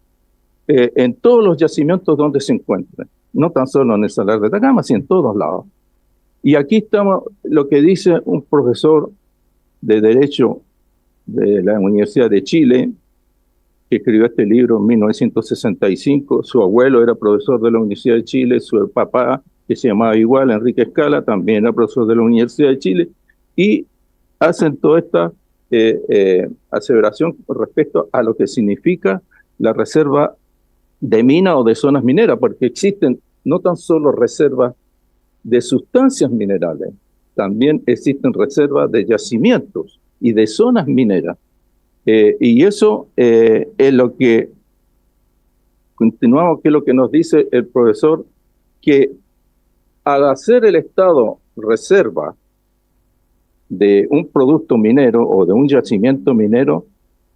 en todos los yacimientos donde se encuentren, no tan solo en el Salar de Atacama, sino en todos lados. Y aquí estamos, lo que dice un profesor de Derecho de la Universidad de Chile, que escribió este libro en 1965, su abuelo era profesor de la Universidad de Chile, su papá, que se llamaba igual, Enrique Escala, también era profesor de la Universidad de Chile, y hacen toda esta aseveración con respecto a lo que significa la reserva de mina o de zonas mineras, porque existen no tan solo reservas de sustancias minerales, también existen reservas de yacimientos y de zonas mineras. Y eso es lo que, continuamos, que es lo que nos dice el profesor, que al hacer el Estado reserva de un producto minero o de un yacimiento minero,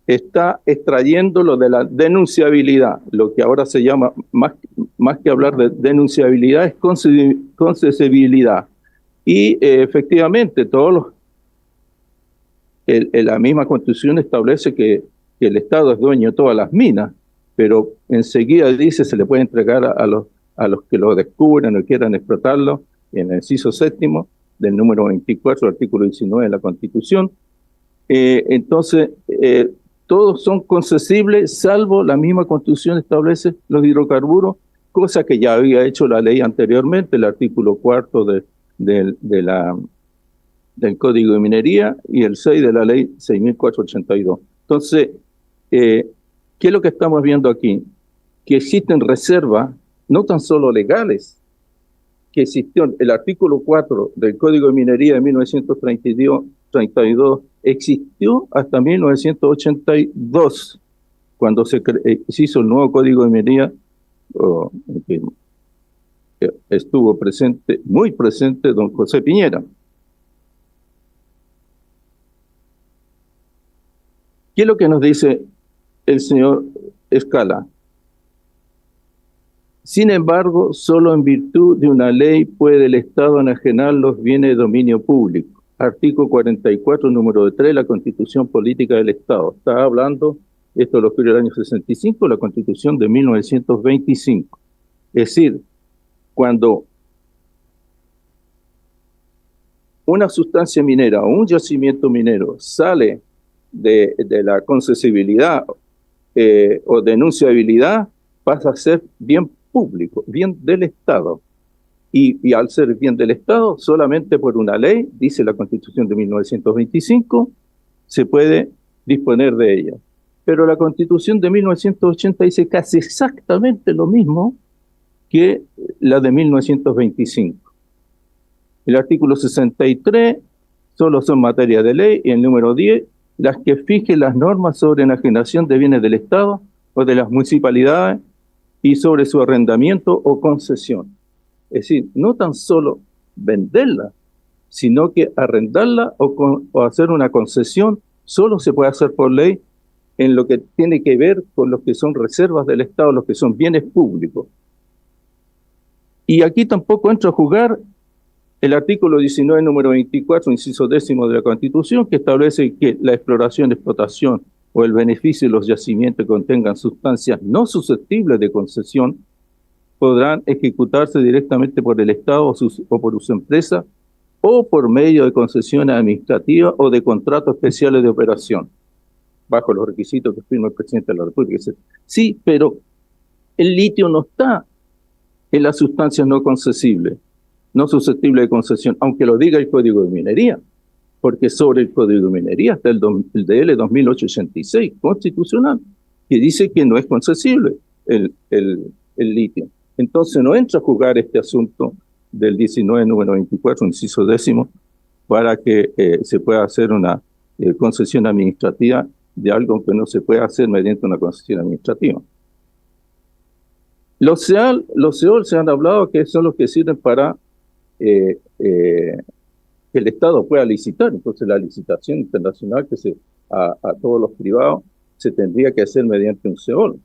está extrayéndolo de la denunciabilidad. Lo que ahora se llama, más que hablar de denunciabilidad, es concesibilidad. Y efectivamente, la misma Constitución establece que el Estado es dueño de todas las minas, pero enseguida dice se le puede entregar a los que lo descubran o quieran explotarlo, en el inciso 7 del número 24, artículo 19 de la Constitución. Entonces, todos son concesibles, salvo la misma Constitución establece los hidrocarburos, cosa que ya había hecho la ley anteriormente, el artículo 4 del Código de Minería y el 6 de la ley 6.482. Entonces, ¿qué es lo que estamos viendo aquí? Que existen reservas, no tan solo legales, que existió el artículo 4 del Código de Minería de 1932, existió hasta 1982, cuando se hizo el nuevo Código de Minería, que estuvo presente, muy presente, don José Piñera. ¿Qué es lo que nos dice el señor Escala? Sin embargo, solo en virtud de una ley puede el Estado enajenar los bienes de dominio público. Artículo 44, número 3 de la Constitución Política del Estado. Está hablando, esto lo escribió el año 65, la Constitución de 1925. Es decir, cuando una sustancia minera o un yacimiento minero sale de la concesibilidad o denunciabilidad, pasa a ser bien público, bien del Estado. Y al ser bien del Estado, solamente por una ley, dice la Constitución de 1925, se puede disponer de ella. Pero la Constitución de 1980 dice casi exactamente lo mismo que la de 1925. El artículo 63 solo son materia de ley, y el número 10, las que fijen las normas sobre enajenación de bienes del Estado o de las municipalidades y sobre su arrendamiento o concesión. Es decir, no tan solo venderla, sino que arrendarla o hacer una concesión solo se puede hacer por ley en lo que tiene que ver con lo que son reservas del Estado, los que son bienes públicos. Y aquí tampoco entra a jugar el artículo 19, número 24, inciso 10 de la Constitución, que establece que la exploración, explotación o el beneficio de los yacimientos que contengan sustancias no susceptibles de concesión podrán ejecutarse directamente por el Estado o por su empresa o por medio de concesiones administrativas o de contratos especiales de operación, bajo los requisitos que firma el presidente de la República. Sí, pero el litio no está en las sustancias no concesibles, no susceptibles de concesión, aunque lo diga el Código de Minería, porque sobre el Código de Minería está el DL 2886 constitucional, que dice que no es concesible el litio. Entonces no entra a jugar este asunto del 19, número 24, inciso 10, para que se pueda hacer una concesión administrativa de algo que no se puede hacer mediante una concesión administrativa. Los SEOL se han hablado que son los que sirven para que el Estado pueda licitar. Entonces la licitación internacional a todos los privados se tendría que hacer mediante un SEOL.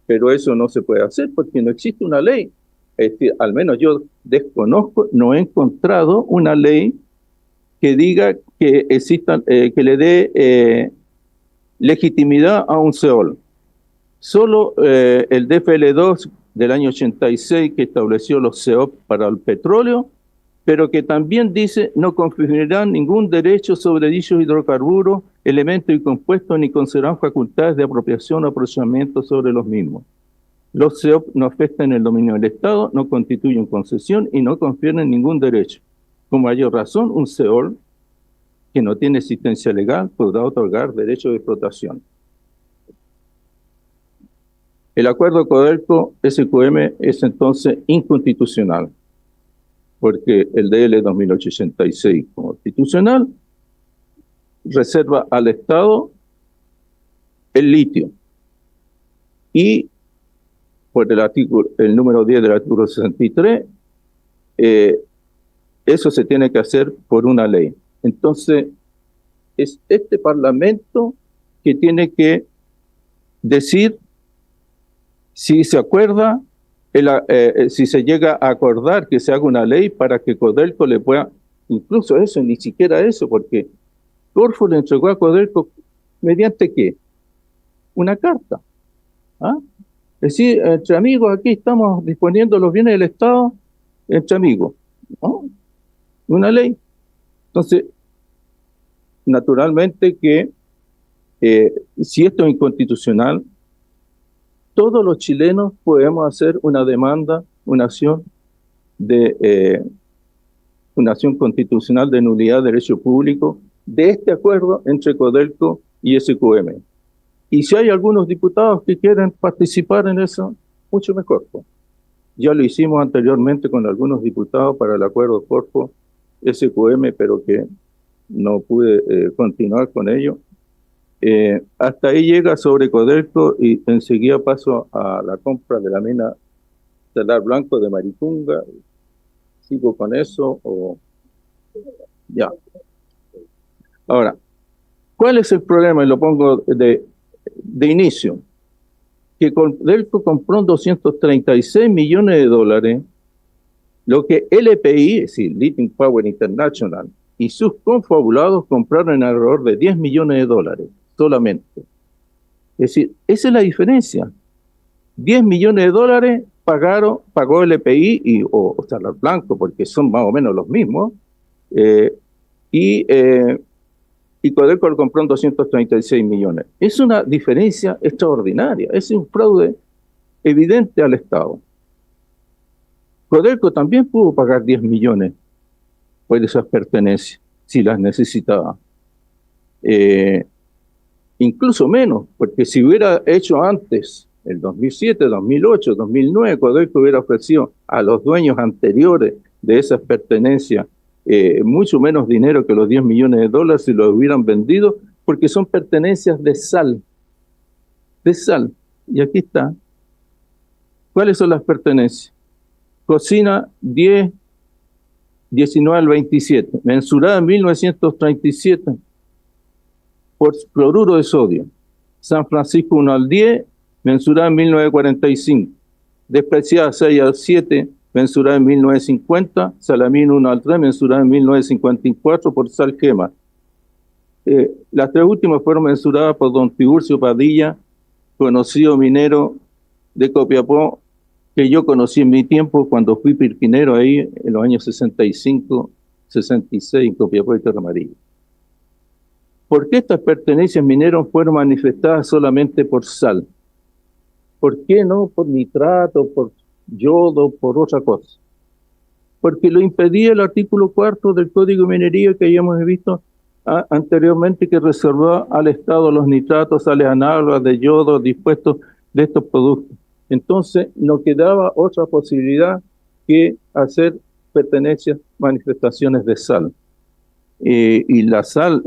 Pero eso no se puede hacer porque no existe una ley. Es decir, al menos yo desconozco, no he encontrado una ley que diga que existan, que le dé legitimidad a un SEOL. Solo el DFL2 del año 86, que estableció los SEOP para el petróleo, pero que también dice no conferirán ningún derecho sobre dichos hidrocarburos, elementos y compuestos, ni concederán facultades de apropiación o aprovechamiento sobre los mismos. Los SEOP no afectan el dominio del Estado, no constituyen concesión y no confieren ningún derecho. Con mayor razón, un SEOL que no tiene existencia legal podrá otorgar derecho de explotación. El acuerdo Codelco-SQM es entonces inconstitucional, porque el DL 2886 constitucional reserva al Estado el litio y por el número 10 del artículo 63, eso se tiene que hacer por una ley. Entonces, es este Parlamento que tiene que decir si se acuerda, si se llega a acordar que se haga una ley para que Codelco le pueda, incluso eso, ni siquiera eso, porque Corfo le entregó a Codelco mediante ¿qué? Una carta. ¿Ah? Es decir, entre amigos aquí estamos disponiendo los bienes del Estado, entre amigos, ¿no? Una ley. Entonces, naturalmente que si esto es inconstitucional, todos los chilenos podemos hacer una demanda, una acción constitucional de nulidad de derecho público de este acuerdo entre Codelco y SQM. Y si hay algunos diputados que quieren participar en eso, mucho mejor. Ya lo hicimos anteriormente con algunos diputados para el acuerdo Corfo-SQM, pero que no pude continuar con ello. Hasta ahí llega sobre Codelco y enseguida paso a la compra de la mina Salar Blanco de Maricunga. ¿Sigo con eso o ya? Ahora, ¿cuál es el problema? Y lo pongo de inicio. Que Codelco compró 236 millones de dólares, lo que LPI, es decir, Lithium Power International, y sus confabulados compraron alrededor de 10 millones de dólares solamente. Es decir, esa es la diferencia. 10 millones de dólares pagó LPI o Salar Blanco, porque son más o menos los mismos, y Codelco lo compró en 236 millones. Es una diferencia extraordinaria, es un fraude evidente al Estado. Codelco también pudo pagar 10 millones por esas pertenencias, si las necesitaba. Incluso menos, porque si hubiera hecho antes, el 2007, 2008, 2009, Codelco hubiera ofrecido a los dueños anteriores de esas pertenencias mucho menos dinero que los 10 millones de dólares si los hubieran vendido, porque son pertenencias de sal. De sal. Y aquí está. ¿Cuáles son las pertenencias? Cocina 10, 19 al 27, mensurada en 1937 por cloruro de sodio. San Francisco 1 al 10, mensurada en 1945. Despreciada 6 al 7, mensurada en 1950, Salamín 1 al 3, mensurada en 1954 por Salgema. Las tres últimas fueron mensuradas por don Tiburcio Padilla, conocido minero de Copiapó, que yo conocí en mi tiempo cuando fui pirquinero ahí en los años 65, 66 en Copiapó y Tierra Amarilla. ¿Por qué estas pertenencias mineras fueron manifestadas solamente por sal? ¿Por qué no por nitrato, por yodo, por otra cosa? Porque lo impedía el artículo 4 del Código de Minería que hayamos visto anteriormente, que reservó al Estado los nitratos, sales análogas de yodo dispuestos de estos productos. Entonces no quedaba otra posibilidad que hacer pertenencias, manifestaciones de sal. Y la sal,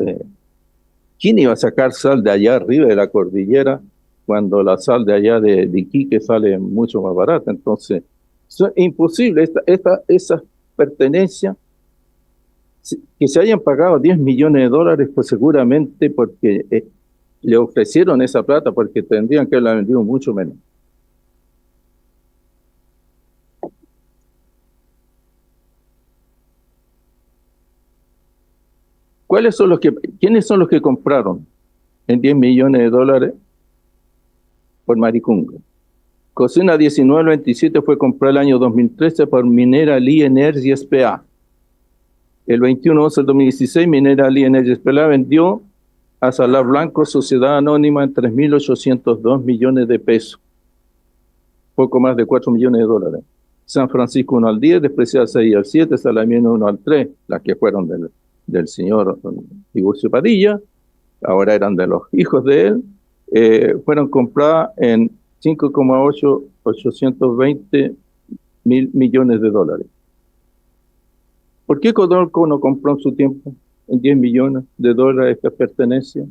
¿quién iba a sacar sal de allá arriba de la cordillera cuando la sal de allá de Iquique sale mucho más barata? Entonces, es imposible. Esas pertenencias, que se hayan pagado 10 millones de dólares, pues seguramente porque le ofrecieron esa plata, porque tendrían que haberla vendido mucho menos. ¿Quiénes son los que compraron en 10 millones de dólares por Maricunga? Cocina 1927 fue comprada el año 2013 por Minera Lee Energy S.p.A. El 21/11 del 2016, Minera Lee Energy S.p.A. vendió a Salar Blanco, Sociedad Anónima, en 3.802 millones de pesos, poco más de 4 millones de dólares. San Francisco 1 al 10, Despreciada 6 al 7, Salamina 1 al 3, las que fueron del señor Tiburcio Padilla, ahora eran de los hijos de él, fueron compradas en 5,820 mil millones de dólares. ¿Por qué Codelco no compró en su tiempo en 10 millones de dólares esta pertenencia?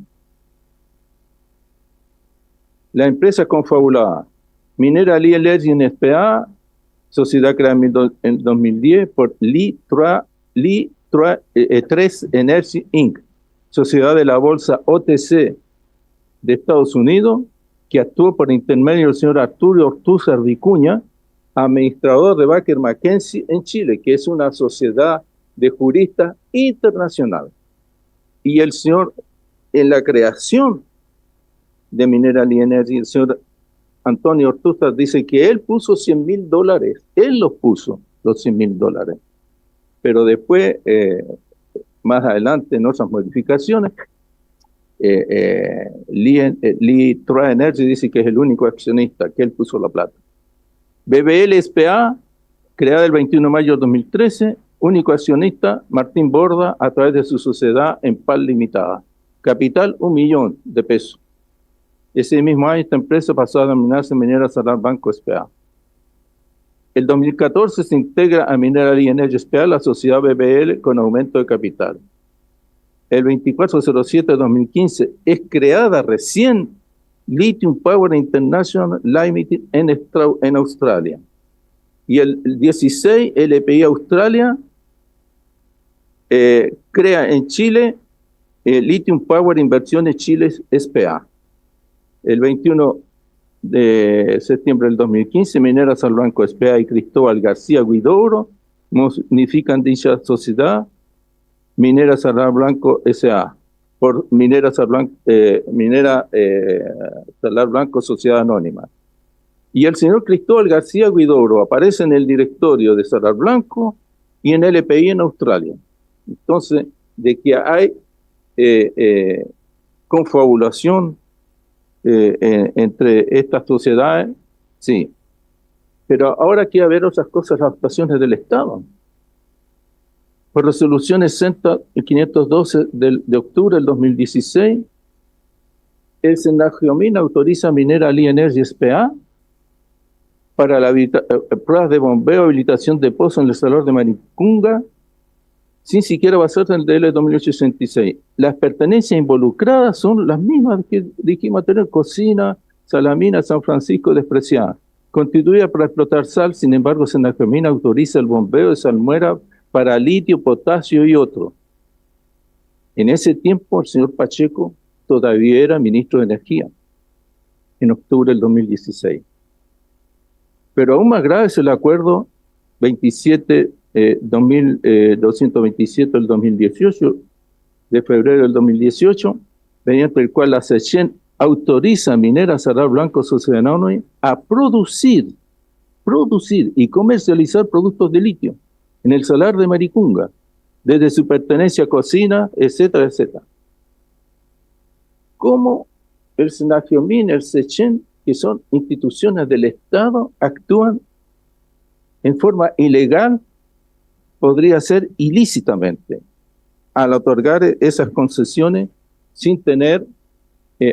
La empresa confabulada, Minera Lee Energy S.p.A., sociedad creada en 2010 por Lee 3 Energy Inc., sociedad de la bolsa OTC de Estados Unidos, que actuó por intermedio del señor Arturo Ortúzar Vicuña, administrador de Baker McKenzie en Chile, que es una sociedad de juristas internacional. Y el señor, en la creación de Minera Lee Energy, el señor Antonio Ortúzar dice que él puso $100,000, él los puso, los $100,000. Pero después, más adelante, en otras modificaciones, Lee Tra Energy dice que es el único accionista, que él puso la plata. BBL S.p.A., creada el 21 de mayo de 2013, único accionista, Martín Borda, a través de su sociedad en PAL Limitada. Capital, $1 millón de pesos. Ese mismo año, esta empresa pasó a denominarse Minera Salar Blanco S.p.A. El 2014 se integra a Minera Lee Energy S.p.A. la sociedad BBL con aumento de capital. El 24/07 de 2015 es creada recién Lithium Power International Limited en Australia. Y el 16, LPI Australia crea en Chile Lithium Power Inversiones Chile S.p.A. El 21 de septiembre del 2015, Minera Salar Blanco S.p.A. y Cristóbal García Huidobro modifican dicha sociedad Minera Salar Blanco S.A. por Minera Salar Blanco Sociedad Anónima. Y el señor Cristóbal García Huidobro aparece en el directorio de Salar Blanco y en LPI en Australia. Entonces, de que hay confabulación entre estas sociedades, sí. Pero ahora quiere haber otras cosas, las actuaciones del Estado. Por resolución 512 de octubre del 2016, el Senagiomín autoriza a Minera Lee Energy S.p.A. para la pruebas de bombeo, habilitación de pozo en el Salar de Maricunga, sin siquiera basarse en el DL 2086. Las pertenencias involucradas son las mismas que dijimos anterior: Cocina, Salamina, San Francisco, Despreciada. Constituida para explotar sal, sin embargo, Senagiomín autoriza el bombeo de salmuera para litio, potasio y otro. En ese tiempo, el señor Pacheco todavía era ministro de Energía, en octubre del 2016. Pero aún más grave es el acuerdo 227 del 2018, de febrero del 2018, mediante el cual la SECHEN autoriza a Minera Salar Blanco Sociedad Anónima a producir y comercializar productos de litio en el Salar de Maricunga, desde su pertenencia a Cocina, etcétera, etcétera. ¿Cómo el Senagiomín, el SECHEN, que son instituciones del Estado, actúan en forma ilegal, podría ser ilícitamente, al otorgar esas concesiones sin tener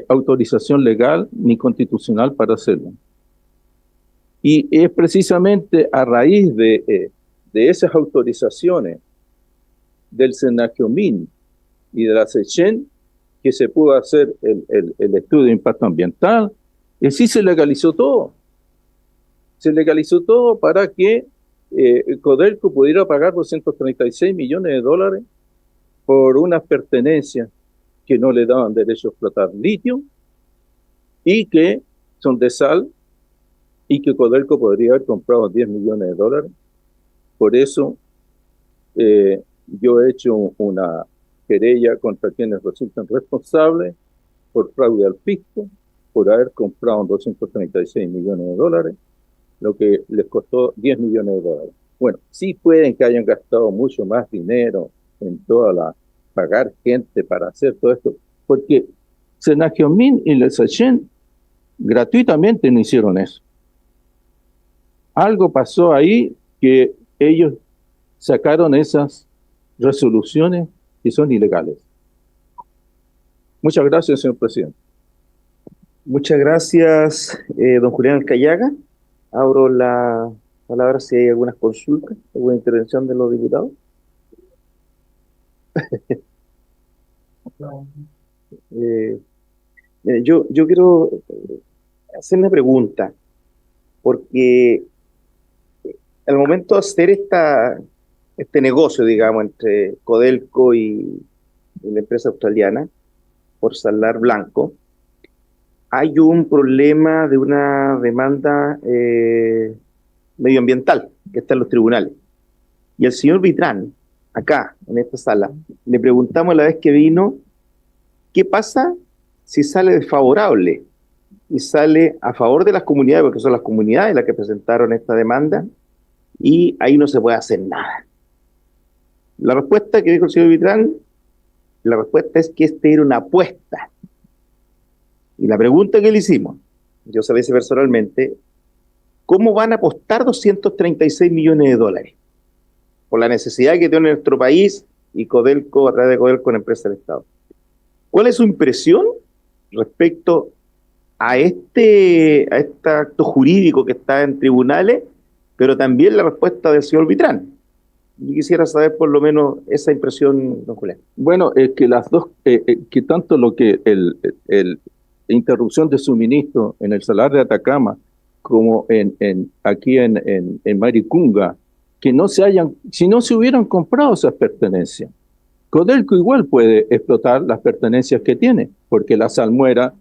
autorización legal ni constitucional para hacerlo? Y es precisamente a raíz de esas autorizaciones del Senagiomín y de la SECHEN que se pudo hacer el estudio de impacto ambiental, y sí se legalizó todo. Se legalizó todo para que Codelco pudiera pagar 236 millones de dólares por unas pertenencias que no le daban derecho a explotar litio y que son de sal, y que Codelco podría haber comprado 10 millones de dólares. Por eso yo he hecho querella contra quienes resultan responsables por fraude al fisco, por haber comprado 236 millones de dólares, lo que les costó 10 millones de dólares. Bueno, sí pueden que hayan gastado mucho más dinero en pagar gente para hacer todo esto, porque Senagiomín y Les Sachsen gratuitamente no hicieron eso. Algo pasó ahí que ellos sacaron esas resoluciones que son ilegales. Muchas gracias, señor presidente. Muchas gracias, don Julián Alcayaga. Abro la palabra si hay algunas consultas, alguna intervención de los diputados. Yo quiero hacer una pregunta, porque al momento de hacer este negocio, digamos, entre Codelco y la empresa australiana, por Salar Blanco, hay un problema de una demanda medioambiental que está en los tribunales. Y el señor Vitrán, acá, en esta sala, le preguntamos la vez que vino, ¿qué pasa si sale desfavorable y sale a favor de las comunidades, porque son las comunidades las que presentaron esta demanda, y ahí no se puede hacer nada? La respuesta que dijo el señor Vitrán, la respuesta es que esta era una apuesta. Y la pregunta que le hicimos, yo se la hice personalmente, ¿cómo van a apostar 236 millones de dólares? Por la necesidad que tiene nuestro país y Codelco, a través de Codelco, una empresa del Estado. ¿Cuál es su impresión respecto a este acto jurídico que está en tribunales, pero también la respuesta del señor Vitrán? Yo quisiera saber por lo menos esa impresión, don Julián. Bueno, es que las dos, que tanto lo que el interrupción de suministro en el Salar de Atacama como aquí en Maricunga, que si no se hubieran comprado esas pertenencias, Codelco igual puede explotar las pertenencias que tiene, porque la salmuera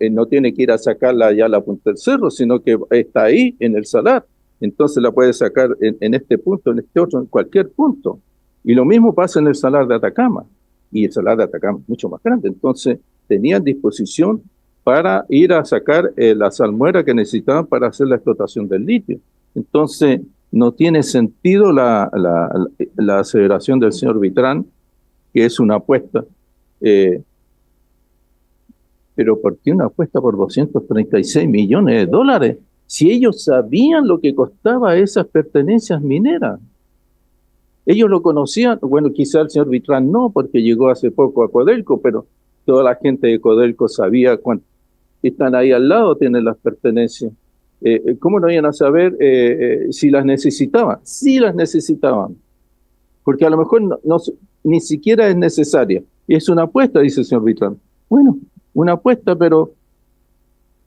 no tiene que ir a sacarla allá a la punta del cerro, sino que está ahí en el salar. Entonces la puede sacar en este punto, en este otro, en cualquier punto. Y lo mismo pasa en el Salar de Atacama. Y el Salar de Atacama es mucho más grande. Entonces tenían disposición para ir a sacar la salmuera que necesitaban para hacer la explotación del litio. Entonces no tiene sentido la aseveración del señor Vitrán, que es una apuesta. Pero ¿por qué una apuesta por 236 millones de dólares? Si ellos sabían lo que costaba esas pertenencias mineras. Ellos lo conocían, bueno, quizá el señor Vitrán no, porque llegó hace poco a Codelco, pero toda la gente de Codelco sabía cuánto. Están ahí al lado, tienen las pertenencias. ¿Cómo no iban a saber si las necesitaban? Sí las necesitaban, porque a lo mejor ni siquiera es necesaria. Es una apuesta, dice el señor Vitrán. Bueno, una apuesta, pero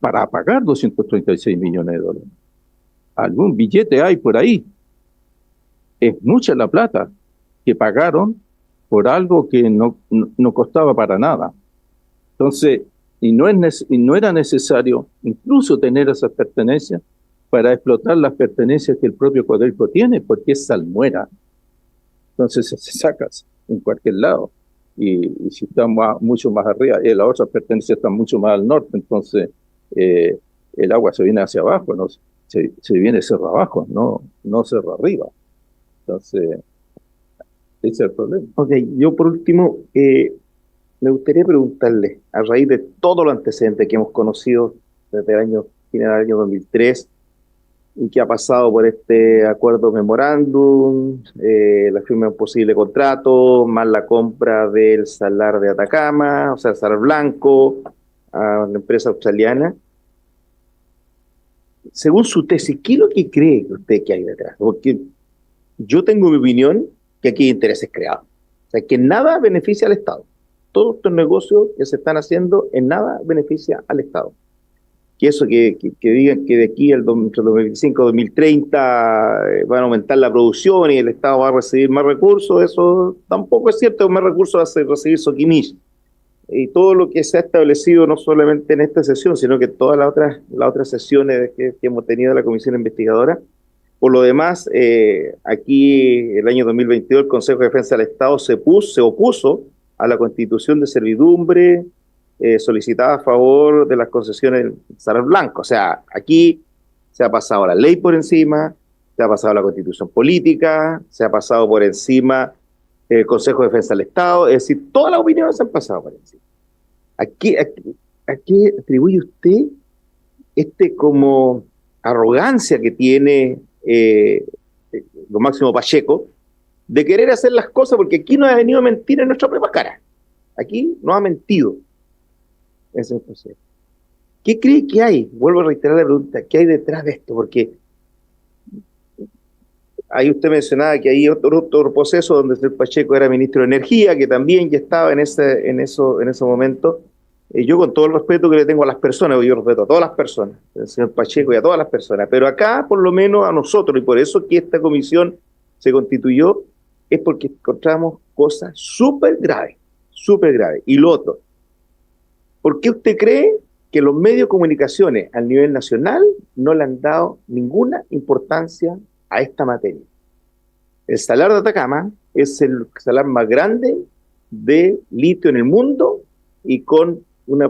para pagar 236 millones de dólares. Algún billete hay por ahí. Es mucha la plata que pagaron por algo que no costaba para nada. Entonces, y no era necesario incluso tener esas pertenencias para explotar las pertenencias que el propio Codelco tiene, porque es salmuera. Entonces se saca en cualquier lado. Y si está mucho más arriba, las otras pertenencias están mucho más al norte, entonces el agua se viene hacia abajo, ¿no? se viene cerro abajo, no cerro arriba. Entonces, ese es el problema. Ok, yo por último, me gustaría preguntarle, a raíz de todo lo antecedente que hemos conocido desde el final del año 2003, y que ha pasado por este acuerdo memorándum, la firma de un posible contrato, más la compra del Salar de Atacama, o sea, el Salar Blanco, a la empresa australiana. Según su tesis, ¿qué es lo que cree usted que hay detrás? Porque yo tengo mi opinión que aquí hay intereses creados. O sea, que nada beneficia al Estado. Todos estos negocios que se están haciendo en nada beneficia al Estado. Que eso que digan que de aquí al 2025, 2030 van a aumentar la producción y el Estado va a recibir más recursos, eso tampoco es cierto. Más recursos va a recibir Soquimich. Y todo lo que se ha establecido no solamente en esta sesión, sino que todas las otras sesiones que hemos tenido de la Comisión Investigadora. Por lo demás, aquí el año 2022 el Consejo de Defensa del Estado se opuso a la constitución de servidumbre solicitada a favor de las concesiones del Salar Blanco. O sea, aquí se ha pasado la ley por encima, se ha pasado la constitución política, se ha pasado por encima el Consejo de Defensa del Estado, es decir, todas las opiniones se han pasado por encima. ¿A qué atribuye usted como arrogancia que tiene don Máximo Pacheco de querer hacer las cosas? Porque aquí no ha venido a mentir en nuestra propia cara. Aquí no ha mentido. Ese es el proceso. ¿Qué cree que hay? Vuelvo a reiterar la pregunta, ¿qué hay detrás de esto? Porque ahí usted mencionaba que hay otro proceso donde el señor Pacheco era ministro de Energía, que también ya estaba en ese momento. Yo, con todo el respeto que le tengo a las personas, yo respeto a todas las personas, al señor Pacheco y a todas las personas, pero acá, por lo menos a nosotros, y por eso que esta comisión se constituyó, es porque encontramos cosas súper graves, súper graves. Y lo otro, ¿por qué usted cree que los medios de comunicaciones a nivel nacional no le han dado ninguna importancia a esta materia? El Salar de Atacama es el salar más grande de litio en el mundo y con un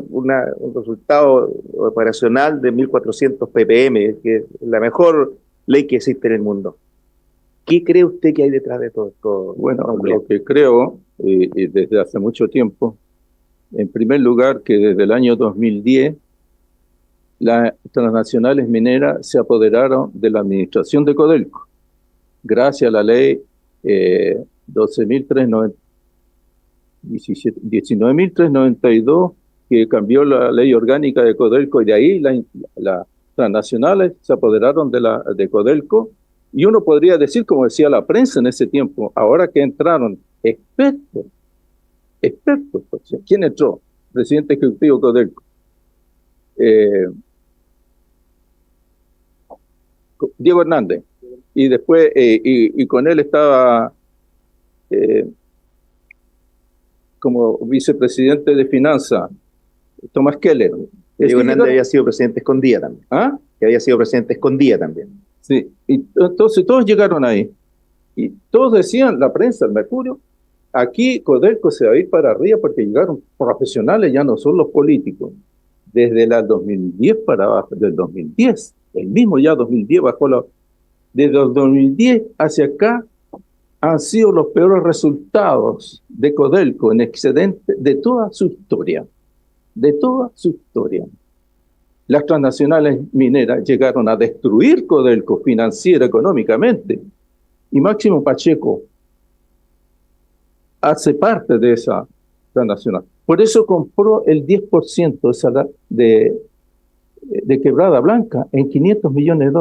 resultado operacional de 1.400 ppm, que es la mejor ley que existe en el mundo. ¿Qué cree usted que hay detrás de todo esto? Bueno, lo que creo, y desde hace mucho tiempo, en primer lugar, que desde el año 2010, las transnacionales mineras se apoderaron de la administración de Codelco, gracias a la ley 19.392, que cambió la ley orgánica de Codelco, y de ahí las transnacionales se apoderaron de Codelco, y uno podría decir, como decía la prensa en ese tiempo, ahora que entraron expertos, ¿quién entró? Presidente ejecutivo Codelco. Diego Hernández, y después, y con él estaba como vicepresidente de Finanzas, Tomás Keller. Diego Hernández había sido presidente escondida también. ¿Ah? Que había sido presidente escondida también. Sí, y entonces todos llegaron ahí, y todos decían, la prensa, el Mercurio, aquí Codelco se va a ir para arriba porque llegaron profesionales, ya no son los políticos. Desde el 2010 para abajo, del 2010, el mismo ya 2010 bajó desde el 2010 hacia acá han sido los peores resultados de Codelco en excedente de toda su historia. De toda su historia. Las transnacionales mineras llegaron a destruir Codelco financiera, económicamente. Y Máximo Pacheco hace parte de esa transnacional. Por eso compró el 10% de Quebrada Blanca en $500 millones.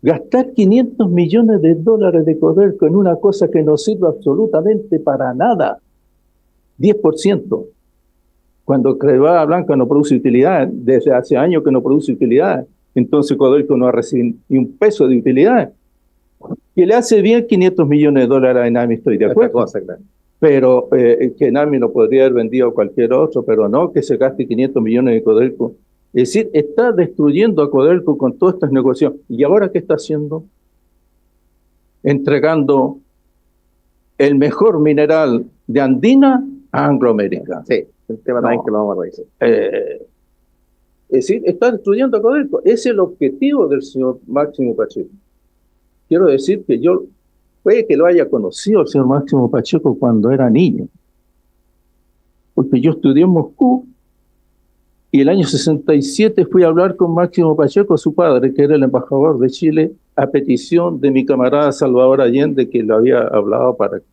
Gastar $500 millones de Codelco en una cosa que no sirve absolutamente para nada. 10%. Cuando Quebrada Blanca no produce utilidad, desde hace años que no produce utilidad, entonces Codelco no ha recibido ni un peso de utilidad. Que le hace bien $500 millones a Enami, estoy de acuerdo. Cosa, claro. Pero que Enami lo podría haber vendido a cualquier otro, pero no que se gaste $500 millones de Codelco. Es decir, está destruyendo a Codelco con todas estas negociaciones. ¿Y ahora qué está haciendo? Entregando el mejor mineral de Andina a Anglo American. Sí, el tema también que lo vamos a revisar. Es decir, está destruyendo a Codelco. Ese es el objetivo del señor Máximo Pacheco. Quiero decir que yo, puede que lo haya conocido el señor Máximo Pacheco cuando era niño, porque yo estudié en Moscú y el año 67 fui a hablar con Máximo Pacheco, su padre, que era el embajador de Chile, a petición de mi camarada Salvador Allende, que lo había hablado para que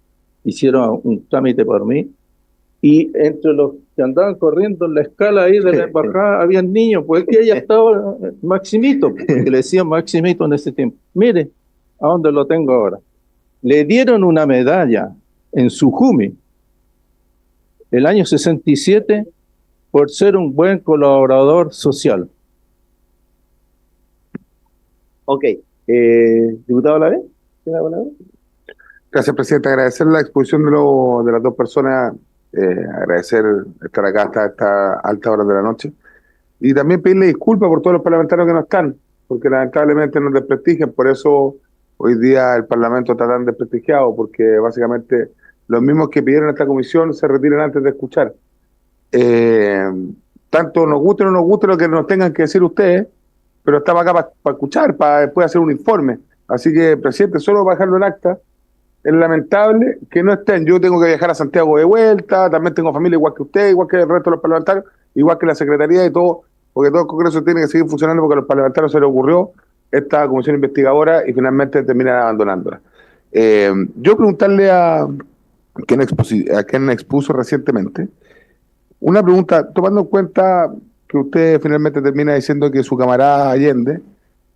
hiciera un trámite por mí. Y entre los que andaban corriendo en la escala ahí de la embajada, había niños, pues que ella estaba Maximito, que le decían Maximito en ese tiempo. Mire, ¿a dónde lo tengo ahora? Le dieron una medalla en Sujumi, el año 67, por ser un buen colaborador social. Ok. Diputado Lavey, ¿tiene alguna vez? Gracias, presidente. Agradecer la exposición de las dos personas, agradecer estar acá hasta esta alta hora de la noche, y también pedirle disculpas por todos los parlamentarios que no están, porque lamentablemente nos desprestigian. Por eso hoy día el Parlamento está tan desprestigiado, porque básicamente los mismos que pidieron esta comisión se retiren antes de escuchar. Tanto nos guste o no nos guste lo que nos tengan que decir ustedes, pero estamos acá para escuchar, para después hacer un informe. Así que, presidente, solo para dejarlo en acta, es lamentable que no estén. Yo tengo que viajar a Santiago de vuelta, también tengo familia igual que usted, igual que el resto de los parlamentarios, igual que la Secretaría y todo, porque todo el Congreso tiene que seguir funcionando porque a los parlamentarios se les ocurrió esta comisión investigadora y finalmente terminan abandonándola. Yo preguntarle a quien expuso recientemente, una pregunta, tomando en cuenta que usted finalmente termina diciendo que su camarada Allende,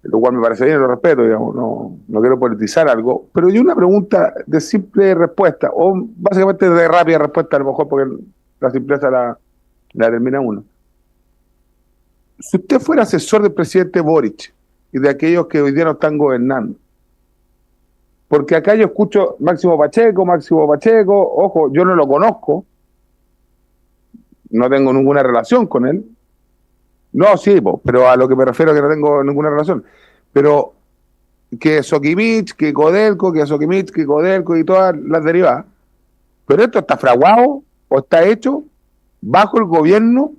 lo cual me parece bien, lo respeto, digamos, no quiero politizar algo, pero yo una pregunta de simple respuesta, o básicamente de rápida respuesta, a lo mejor porque la simpleza la termina uno. Si usted fuera asesor del presidente Boric y de aquellos que hoy día no están gobernando, porque acá yo escucho Máximo Pacheco, ojo, yo no lo conozco, no tengo ninguna relación con él. No, sí, pero a lo que me refiero es que no tengo ninguna relación. Pero que Sokimich, que Codelco, y todas las derivadas. Pero esto está fraguado o está hecho bajo el gobierno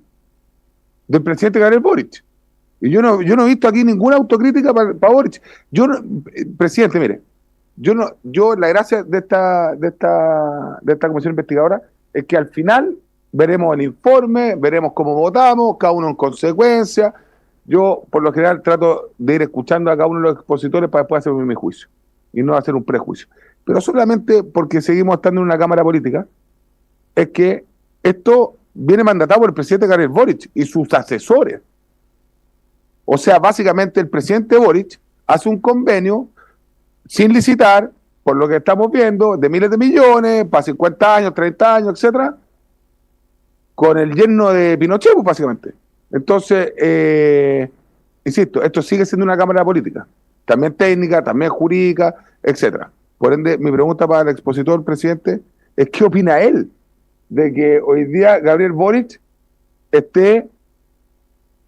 del presidente Gabriel Boric. Y yo no he visto aquí ninguna autocrítica para Boric. Presidente, mire, la gracia de esta comisión investigadora es que al final veremos el informe, veremos cómo votamos, cada uno en consecuencia. Yo, por lo general, trato de ir escuchando a cada uno de los expositores para después hacer mi juicio y no hacer un prejuicio. Pero solamente porque seguimos estando en una cámara política, es que esto viene mandatado por el presidente Gabriel Boric y sus asesores. O sea, básicamente el presidente Boric hace un convenio sin licitar, por lo que estamos viendo, de miles de millones, para 50 años, 30 años, etcétera, con el yerno de Pinochet, pues, básicamente. Entonces, insisto, esto sigue siendo una cámara política, también técnica, también jurídica, etcétera. Por ende, mi pregunta para el expositor, presidente, es ¿qué opina él de que hoy día Gabriel Boric esté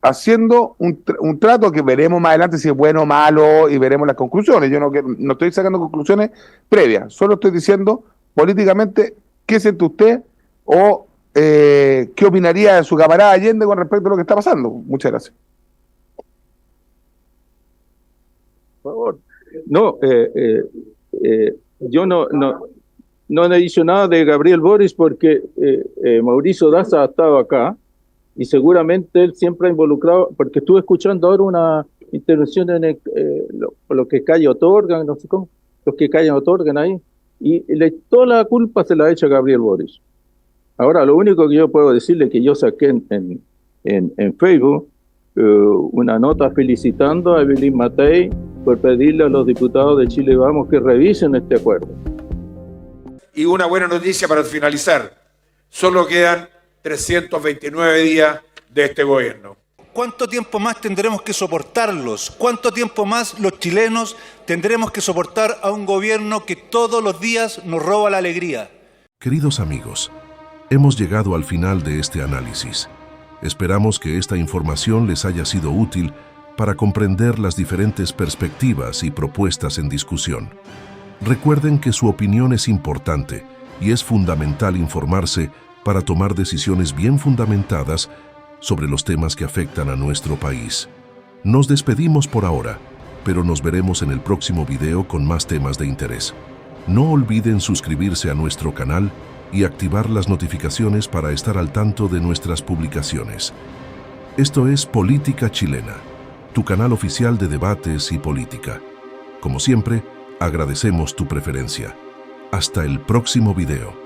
haciendo un trato que veremos más adelante si es bueno o malo y veremos las conclusiones? Yo no estoy sacando conclusiones previas, solo estoy diciendo políticamente qué siente usted o qué opinaría de su camarada Allende con respecto a lo que está pasando. Muchas gracias. Por favor. No, yo no he dicho nada de Gabriel Boric porque Mauricio Daza ha estado acá y seguramente él siempre ha involucrado, porque estuve escuchando ahora una intervención en lo que Calle otorgan, no sé cómo, los que Calle otorgan ahí, y toda la culpa se la ha hecho a Gabriel Boric. Ahora, lo único que yo puedo decirle es que yo saqué en Facebook una nota felicitando a Evelyn Matei por pedirle a los diputados de Chile Vamos que revisen este acuerdo. Y una buena noticia para finalizar. Solo quedan 329 días de este gobierno. ¿Cuánto tiempo más tendremos que soportarlos? ¿Cuánto tiempo más los chilenos tendremos que soportar a un gobierno que todos los días nos roba la alegría? Queridos amigos, hemos llegado al final de este análisis. Esperamos que esta información les haya sido útil para comprender las diferentes perspectivas y propuestas en discusión. Recuerden que su opinión es importante y es fundamental informarse para tomar decisiones bien fundamentadas sobre los temas que afectan a nuestro país. Nos despedimos por ahora, pero nos veremos en el próximo video con más temas de interés. No olviden suscribirse a nuestro canal y activar las notificaciones para estar al tanto de nuestras publicaciones. Esto es Política Chilena, tu canal oficial de debates y política. Como siempre, agradecemos tu preferencia. Hasta el próximo video.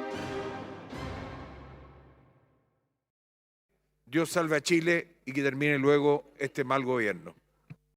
Dios salve a Chile y que termine luego este mal gobierno.